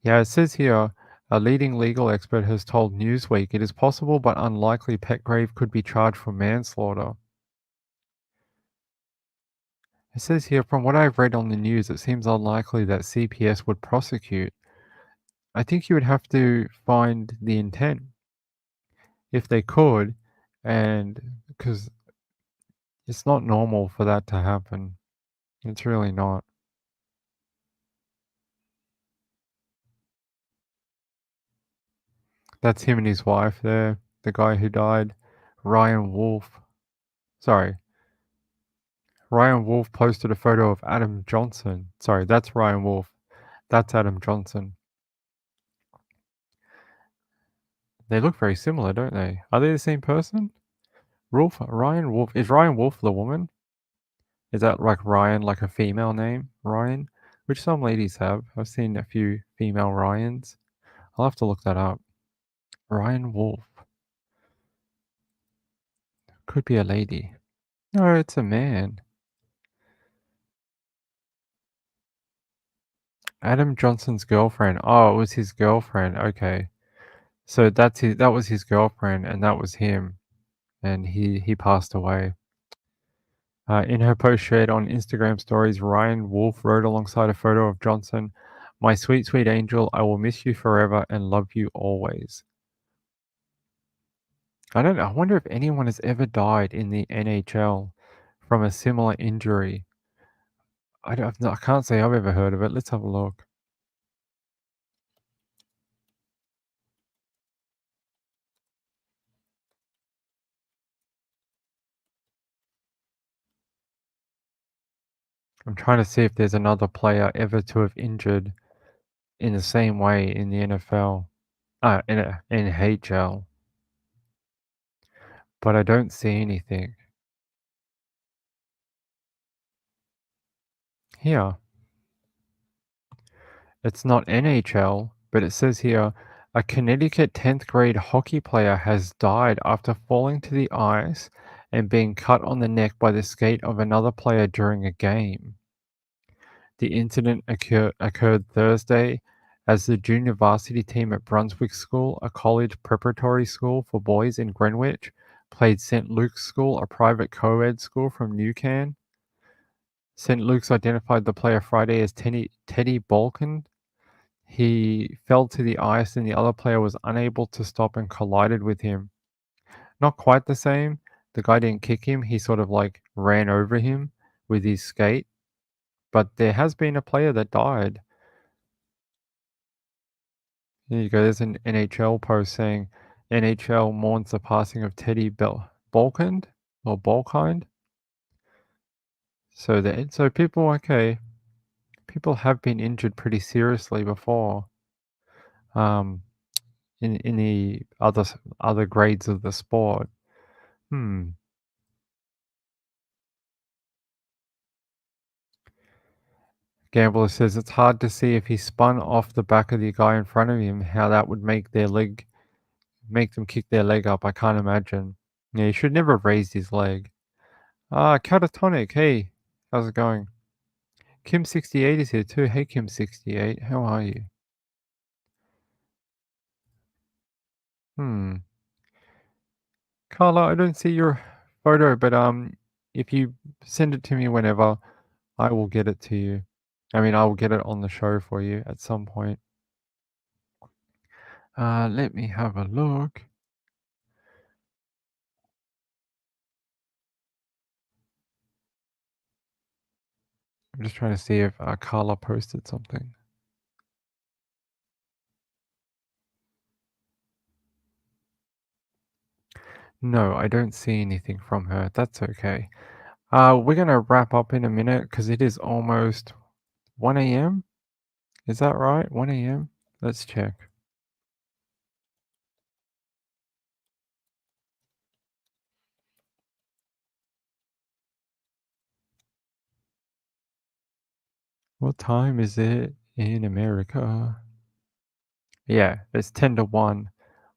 Yeah, it says here, a leading legal expert has told Newsweek it is possible but unlikely Petgrave could be charged for manslaughter. It says here, from what I've read on the news, it seems unlikely that CPS would prosecute. I think you would have to find the intent if they could, and because it's not normal for that to happen. It's really not. That's him and his wife there, the guy who died, Ryan Wolf. Sorry. Ryan Wolf posted a photo of Adam Johnson. Sorry, that's Ryan Wolf. That's Adam Johnson. They look very similar, don't they? Are they the same person? Ryan Wolf. Is Ryan Wolf the woman? Is that like Ryan, like a female name? Ryan? Which some ladies have. I've seen a few female Ryans. I'll have to look that up. Ryan Wolf. Could be a lady. No, it's a man. Adam Johnson's girlfriend. Oh, it was his girlfriend. Okay. So that was his girlfriend, and that was him. And he passed away. In her post shared on Instagram stories, Ryan Wolf wrote alongside a photo of Johnson, "My sweet, sweet angel, I will miss you forever and love you always." I wonder if anyone has ever died in the NHL from a similar injury. I can't say I've ever heard of it. Let's have a look. I'm trying to see if there's another player ever to have injured in the same way in the NFL, in NHL, but I don't see anything. Here, it's not NHL, but it says here, a Connecticut 10th grade hockey player has died after falling to the ice and being cut on the neck by the skate of another player during a game. The incident occurred Thursday as the junior varsity team at Brunswick School, a college preparatory school for boys in Greenwich, played St. Luke's School, a private co-ed school from Newcan. St. Luke's identified the player Friday as Teddy Balkan. He fell to the ice and the other player was unable to stop and collided with him. Not quite the same. The guy didn't kick him. He sort of like ran over him with his skate. But there has been a player that died. There you go. There's an NHL post saying NHL mourns the passing of Teddy Balkind or Balkind. So people, okay, people have been injured pretty seriously before. In the other grades of the sport. Gambler says it's hard to see if he spun off the back of the guy in front of him, how that would make them kick their leg up. I can't imagine. Yeah, he should never have raised his leg. Catatonic, hey, how's it going? Kim68 is here too. Hey, Kim68, how are you? Carla, I don't see your photo, but if you send it to me whenever, I will get it to you. I mean, I will get it on the show for you at some point. Let me have a look. I'm just trying to see if Carla posted something. No, I don't see anything from her. That's okay. We're going to wrap up in a minute because it is almost 1 a.m. Is that right? 1 a.m.? Let's check. What time is it in America? Yeah, it's 10 to 1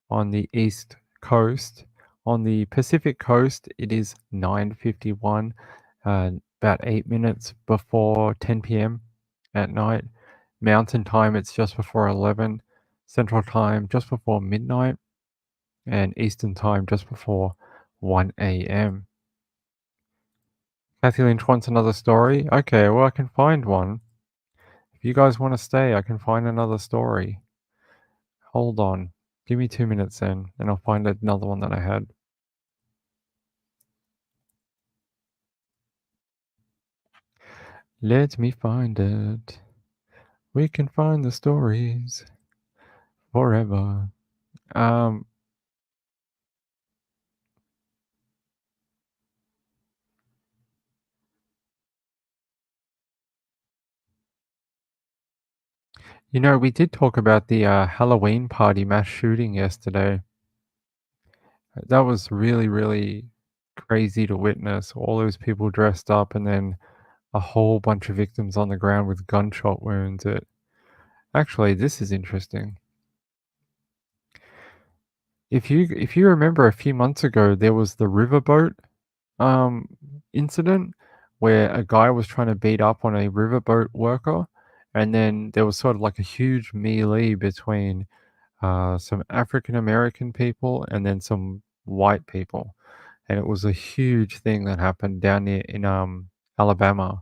on the East Coast. On the Pacific Coast, it is 9:51, about 8 minutes before 10 p.m. at night. Mountain Time, it's just before 11. Central Time, just before midnight. And Eastern Time, just before 1 a.m. Kathy Lynch wants another story? Okay, well, I can find one. If you guys want to stay, I can find another story. Hold on. Give me 2 minutes then, and I'll find another one that I had. Let me find it. We can find the stories forever. You know, we did talk about the Halloween party mass shooting yesterday. That was really, really crazy to witness. All those people dressed up and then a whole bunch of victims on the ground with gunshot wounds. Actually, this is interesting. If you remember a few months ago, there was the riverboat incident where a guy was trying to beat up on a riverboat worker, and then there was sort of like a huge melee between some African American people and then some white people, and it was a huge thing that happened down near in Alabama.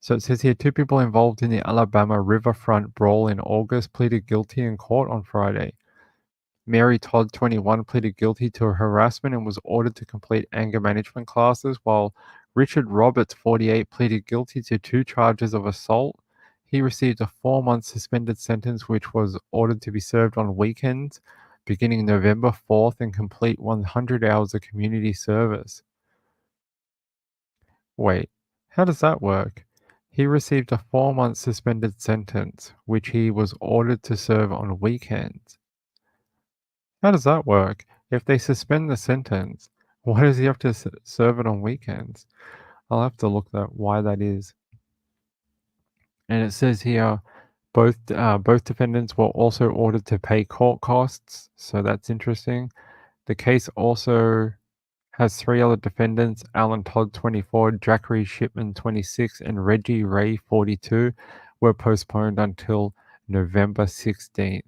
So it says here 2 people involved in the Alabama riverfront brawl in August pleaded guilty in court on Friday. Mary Todd, 21, pleaded guilty to harassment and was ordered to complete anger management classes, while Richard Roberts, 48, pleaded guilty to 2 charges of assault. He received a 4-month suspended sentence, which was ordered to be served on weekends beginning November 4th and complete 100 hours of community service. Wait, how does that work? He received a 4-month suspended sentence, which he was ordered to serve on weekends. How does that work? If they suspend the sentence, why does he have to serve it on weekends? I'll have to look at why that is. And it says here, both defendants were also ordered to pay court costs, so that's interesting. The case also has 3 other defendants, Alan Todd, 24, Jackery Shipman, 26, and Reggie Ray, 42, were postponed until November 16th.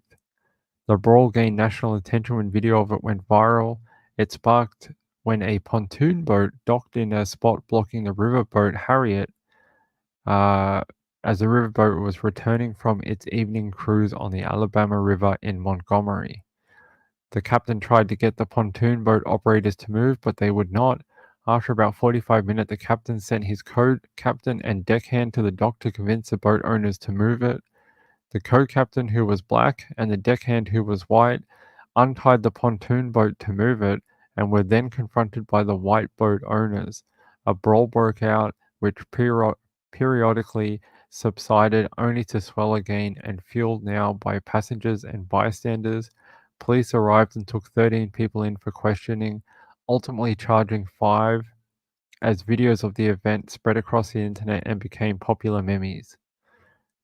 The brawl gained national attention when video of it went viral. It sparked when a pontoon boat docked in a spot blocking the riverboat Harriet as the riverboat was returning from its evening cruise on the Alabama River in Montgomery. The captain tried to get the pontoon boat operators to move, but they would not. After about 45 minutes, the captain sent his co-captain and deckhand to the dock to convince the boat owners to move it. The co-captain, who was black, and the deckhand, who was white, untied the pontoon boat to move it, and were then confronted by the white boat owners. A brawl broke out, which periodically subsided only to swell again, and fueled now by passengers and bystanders. Police arrived and took 13 people in for questioning, ultimately charging 5 as videos of the event spread across the internet and became popular memes.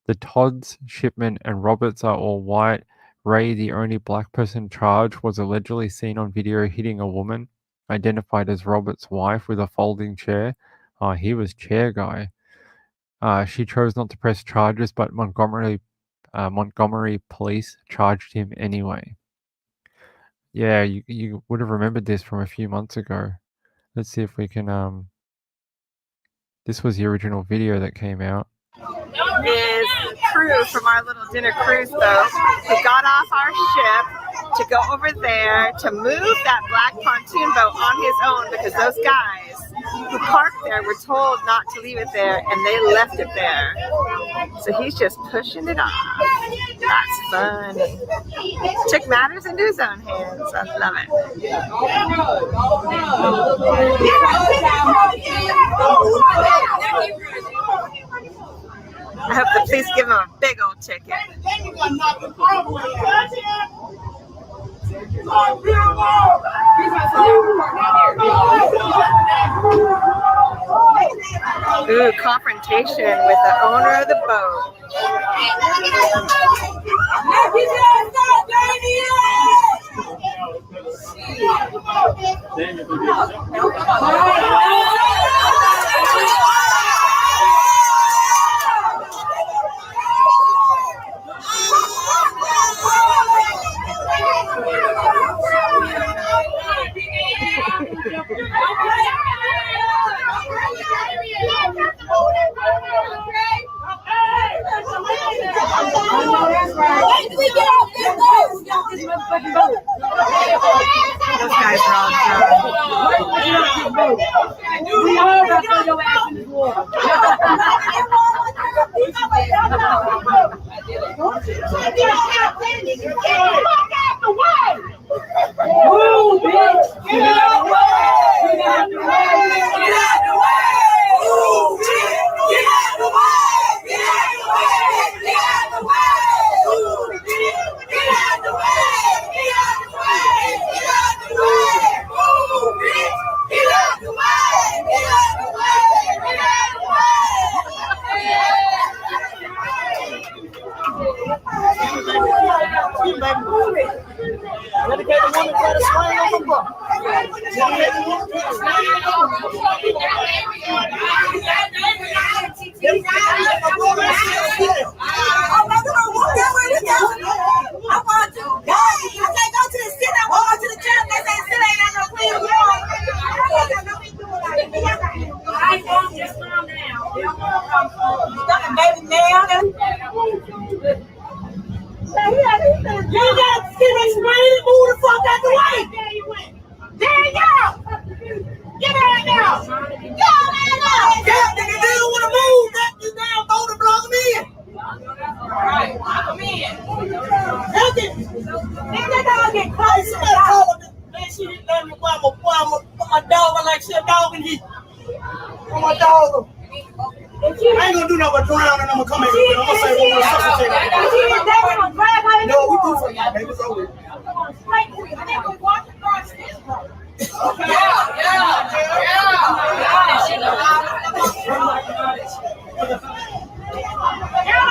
The Todds, Shipman, and Roberts are all white. Ray, the only black person charged, was allegedly seen on video hitting a woman, identified as Roberts' wife, with a folding chair. He was chair guy. She chose not to press charges, but Montgomery police charged him anyway. Yeah, you would have remembered this from a few months ago. Let's see if we can, this was the original video that came out. Is crew from our little dinner cruise boat who got off our ship to go over there to move that black pontoon boat on his own because those guys who parked there were told not to leave it there and they left it there. So he's just pushing it off. That's funny. Took matters into his own hands. I love it. I hope the police give him a big old ticket. Ooh, confrontation with the owner of the boat. Those guys are all drunk. We all got to throw your ass in the water. Move, bitch! Get out of the way! Get out of the way! Get out of the way! Move, bitch! Get out of the way! Get out of the way! Get out of the way! Move, bitch! Get out of the way! Get out of the way! Get out of the way! Move, bitch! Get out of the way! Get out of the way! Get out of the way! Dedicated woman try to swing on the book. Dedicated woman try to swing on the book. I want to. I can't go to the city. I want to go to the gym. They say city ain't got no clean water. I don't just calm down. Baby now. You got to sit and explain and move the fuck out the way. There you went. There you go. Get out now. Get out now. Yeah, nigga, they don't want to move. That you down, boat and block them in. All right, block them in. Nothing. Nigga, dog get close. Somebody call me. Man, she didn't let me my dog like she a dog in here. My dog. I ain't gonna do nothing but drown and I'm gonna come in here. I'm gonna say one more substitute. No, we do for y'all, baby. It's over. Y'all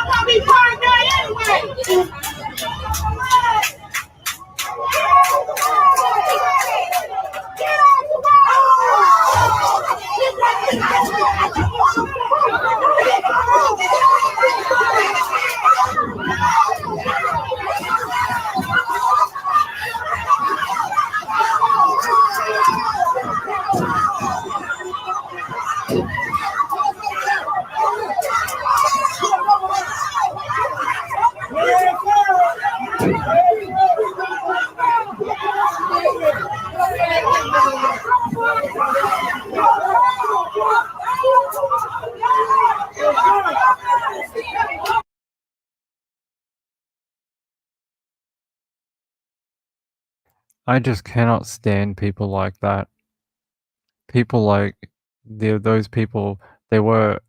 gonna be parked there anyway. I just cannot stand people like that. People like those people, they were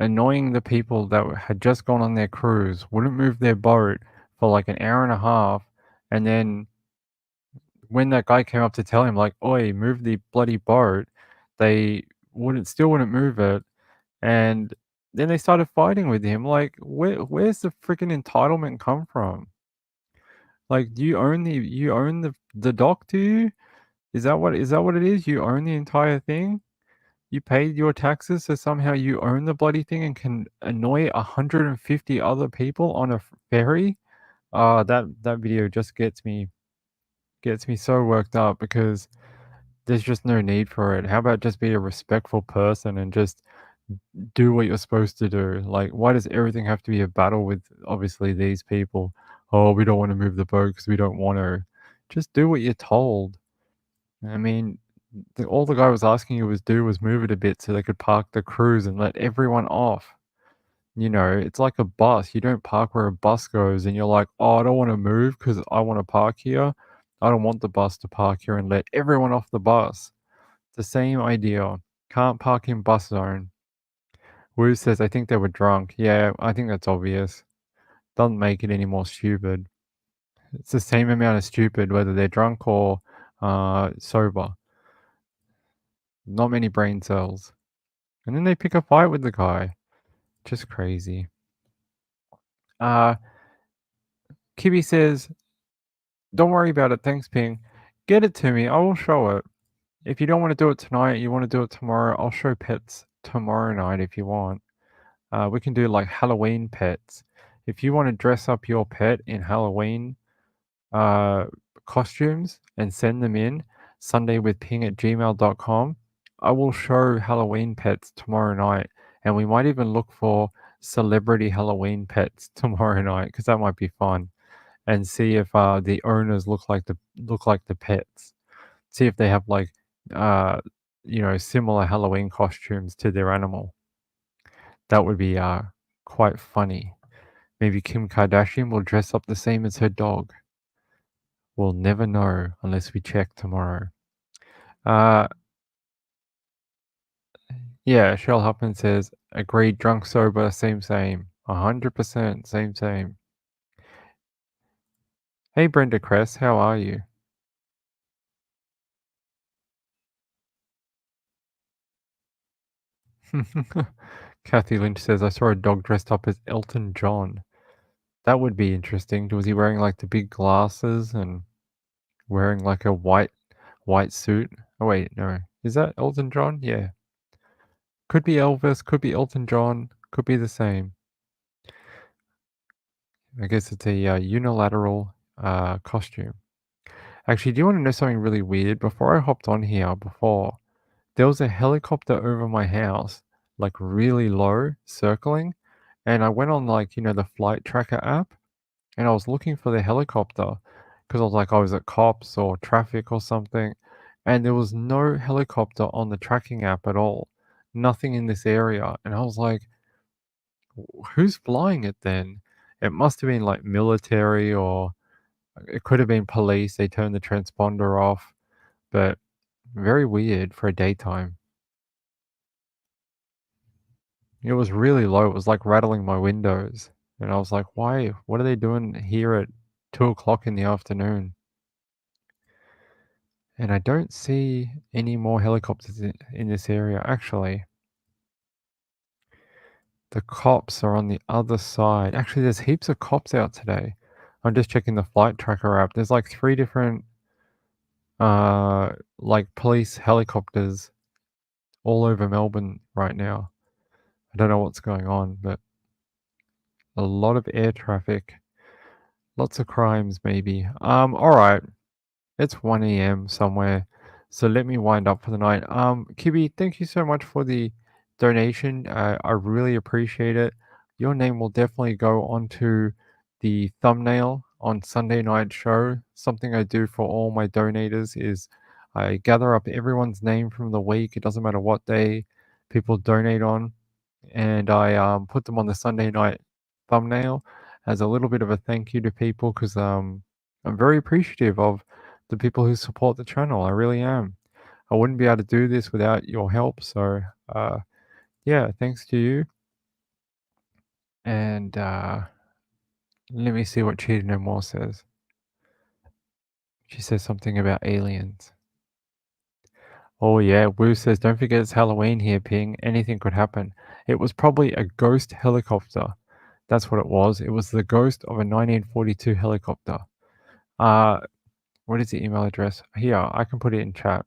annoying the people that had just gone on their cruise, wouldn't move their boat for like an hour and a half, and then when that guy came up to tell him like, "Oi, move the bloody boat," they wouldn't move it, and then they started fighting with him. Like, where's the freaking entitlement come from? Like, do you own the dock? Do you? Is that what it is? You own the entire thing? You paid your taxes, so somehow you own the bloody thing and can annoy 150 other people on a ferry? That video just gets me so worked up because there's just no need for it. How about just be a respectful person and just do what you're supposed to do? Like, why does everything have to be a battle with obviously these people? Oh, we don't want to move the boat because we don't want to. Just do what you're told. I mean, all the guy was asking you was move it a bit so they could park the cruise and let everyone off. You know, it's like a bus. You don't park where a bus goes and you're like, oh, I don't want to move because I want to park here. I don't want the bus to park here and let everyone off the bus. It's the same idea. Can't park in bus zone. Wu says, I think they were drunk. Yeah, I think that's obvious. Doesn't make it any more stupid. It's the same amount of stupid whether they're drunk or sober. Not many brain cells. And then they pick a fight with the guy. Just crazy. Kibby says, don't worry about it. Thanks, Ping. Get it to me. I will show it. If you don't want to do it tonight, you want to do it tomorrow, I'll show pets tomorrow night if you want. We can do like Halloween pets. If you want to dress up your pet in Halloween costumes and send them in sundaywithping@gmail.com, I will show Halloween pets tomorrow night. And we might even look for celebrity Halloween pets tomorrow night because that might be fun. And see if the owners look like the pets. See if they have like similar Halloween costumes to their animal. That would be quite funny. Maybe Kim Kardashian will dress up the same as her dog. We'll never know unless we check tomorrow. Yeah, Shell Huffman says, agreed, drunk, sober, same. 100%, same. Hey, Brenda Kress, how are you? Kathy Lynch says, I saw a dog dressed up as Elton John. That would be interesting. Was he wearing like the big glasses and wearing like a white suit? Oh wait, no. Is that Elton John? Yeah. Could be Elvis, could be Elton John, could be the same. I guess it's a unilateral costume. Actually, do you want to know something really weird? Before I hopped on here, there was a helicopter over my house, like really low, circling, and I went on like, the flight tracker app, and I was looking for the helicopter because I was like, I was at cops or traffic or something, and there was no helicopter on the tracking app at all. Nothing in this area. And I was like, who's flying it then? It must have been like military or it could have been police. They turned the transponder off, but very weird for a daytime. It was really low. It was like rattling my windows. And I was like, why? What are they doing here at 2 o'clock in the afternoon? And I don't see any more helicopters in this area. Actually, the cops are on the other side. Actually, there's heaps of cops out today. I'm just checking the flight tracker app. There's like 3 different like police helicopters all over Melbourne right now. I don't know what's going on, but a lot of air traffic. Lots of crimes maybe. All right. It's 1 a.m. somewhere. So let me wind up for the night. Kibi, thank you so much for the donation. I really appreciate it. Your name will definitely go onto the thumbnail on Sunday night show. Something I do for all my donators is I gather up everyone's name from the week. It doesn't matter what day people donate on, and I put them on the Sunday night thumbnail as a little bit of a thank you to people because I'm very appreciative of the people who support the channel. I really am. I wouldn't be able to do this without your help. So, yeah, thanks to you. And let me see what Cheetah No More says. She says something about aliens. Oh yeah, Wu says, don't forget it's Halloween here, Ping. Anything could happen. It was probably a ghost helicopter. That's what it was. It was the ghost of a 1942 helicopter. What is the email address? Here, I can put it in chat.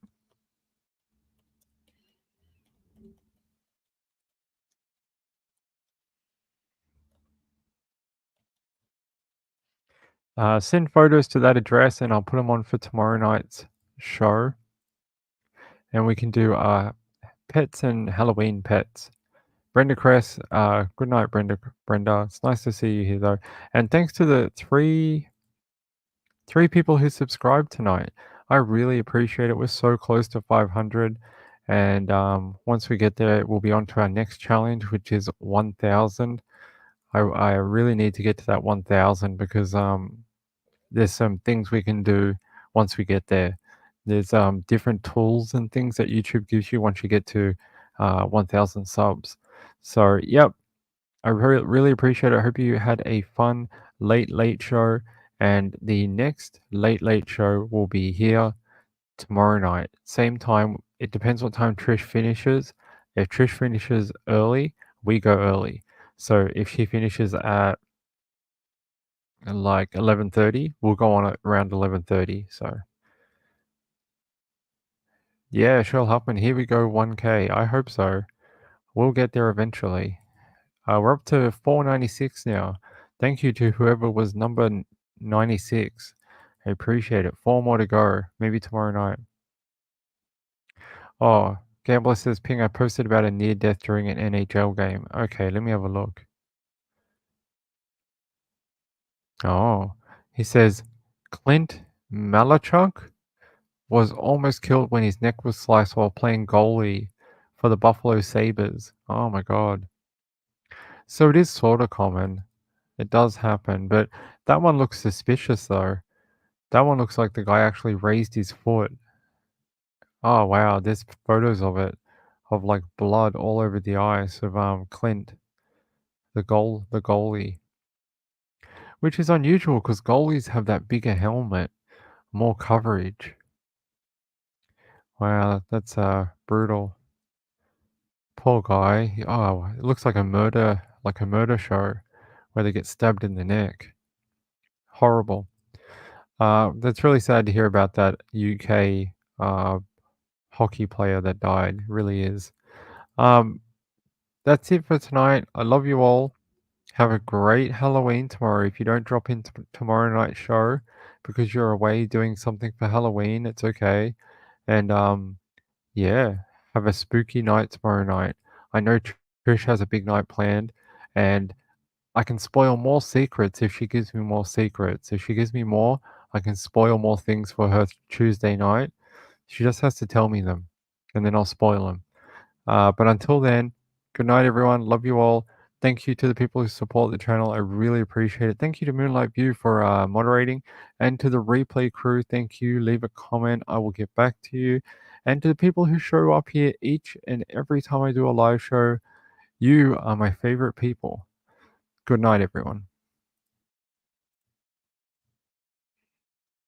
Send photos to that address and I'll put them on for tomorrow night's show. And we can do pets and Halloween pets. Brenda Cress, good night, Brenda. It's nice to see you here, though. And thanks to the three people who subscribed tonight. I really appreciate it. We're so close to 500. And once we get there, we'll be on to our next challenge, which is 1,000. I really need to get to that 1,000 because there's some things we can do once we get there. There's different tools and things that YouTube gives you once you get to 1,000 subs. So, yep, I really appreciate it. I hope you had a fun late show. And the next late show will be here tomorrow night. Same time. It depends what time Trish finishes. If Trish finishes early, we go early. So if she finishes at like 11:30, we'll go on at around 11:30. So yeah, sure, Huffman. Here we go, 1K. I hope so. We'll get there eventually. We're up to 496 now. Thank you to whoever was number 96. I appreciate it. 4 more to go. Maybe tomorrow night. Oh, Gambler says, Ping, I posted about a near death during an NHL game. Okay, let me have a look. Oh, he says, Clint Malachuk was almost killed when his neck was sliced while playing goalie for the Buffalo Sabres. Oh my god. So it is sort of common. It does happen, but that one looks suspicious though. That one looks like the guy actually raised his foot. Oh wow, there's photos of it, of like blood all over the ice of Clint, the goalie, which is unusual because goalies have that bigger helmet, more coverage. Wow, that's brutal. Poor guy. Oh, it looks like a murder show where they get stabbed in the neck. Horrible. That's really sad to hear about that UK hockey player that died. It really is. That's it for tonight. I love you all. Have a great Halloween tomorrow. If you don't drop into tomorrow night's show because you're away doing something for Halloween, it's okay. And yeah, have a spooky night tomorrow night. I know Trish has a big night planned, and I can spoil more secrets if she gives me more secrets. If she gives me more, I can spoil more things for her Tuesday night. She just has to tell me them, and then I'll spoil them. But until then, good night, everyone. Love you all. Thank you to the people who support the channel. I really appreciate it. Thank you to Moonlight View for moderating, and to the replay crew. Thank you. Leave a comment. I will get back to you. And to the people who show up here each and every time I do a live show, you are my favorite people. Good night, everyone.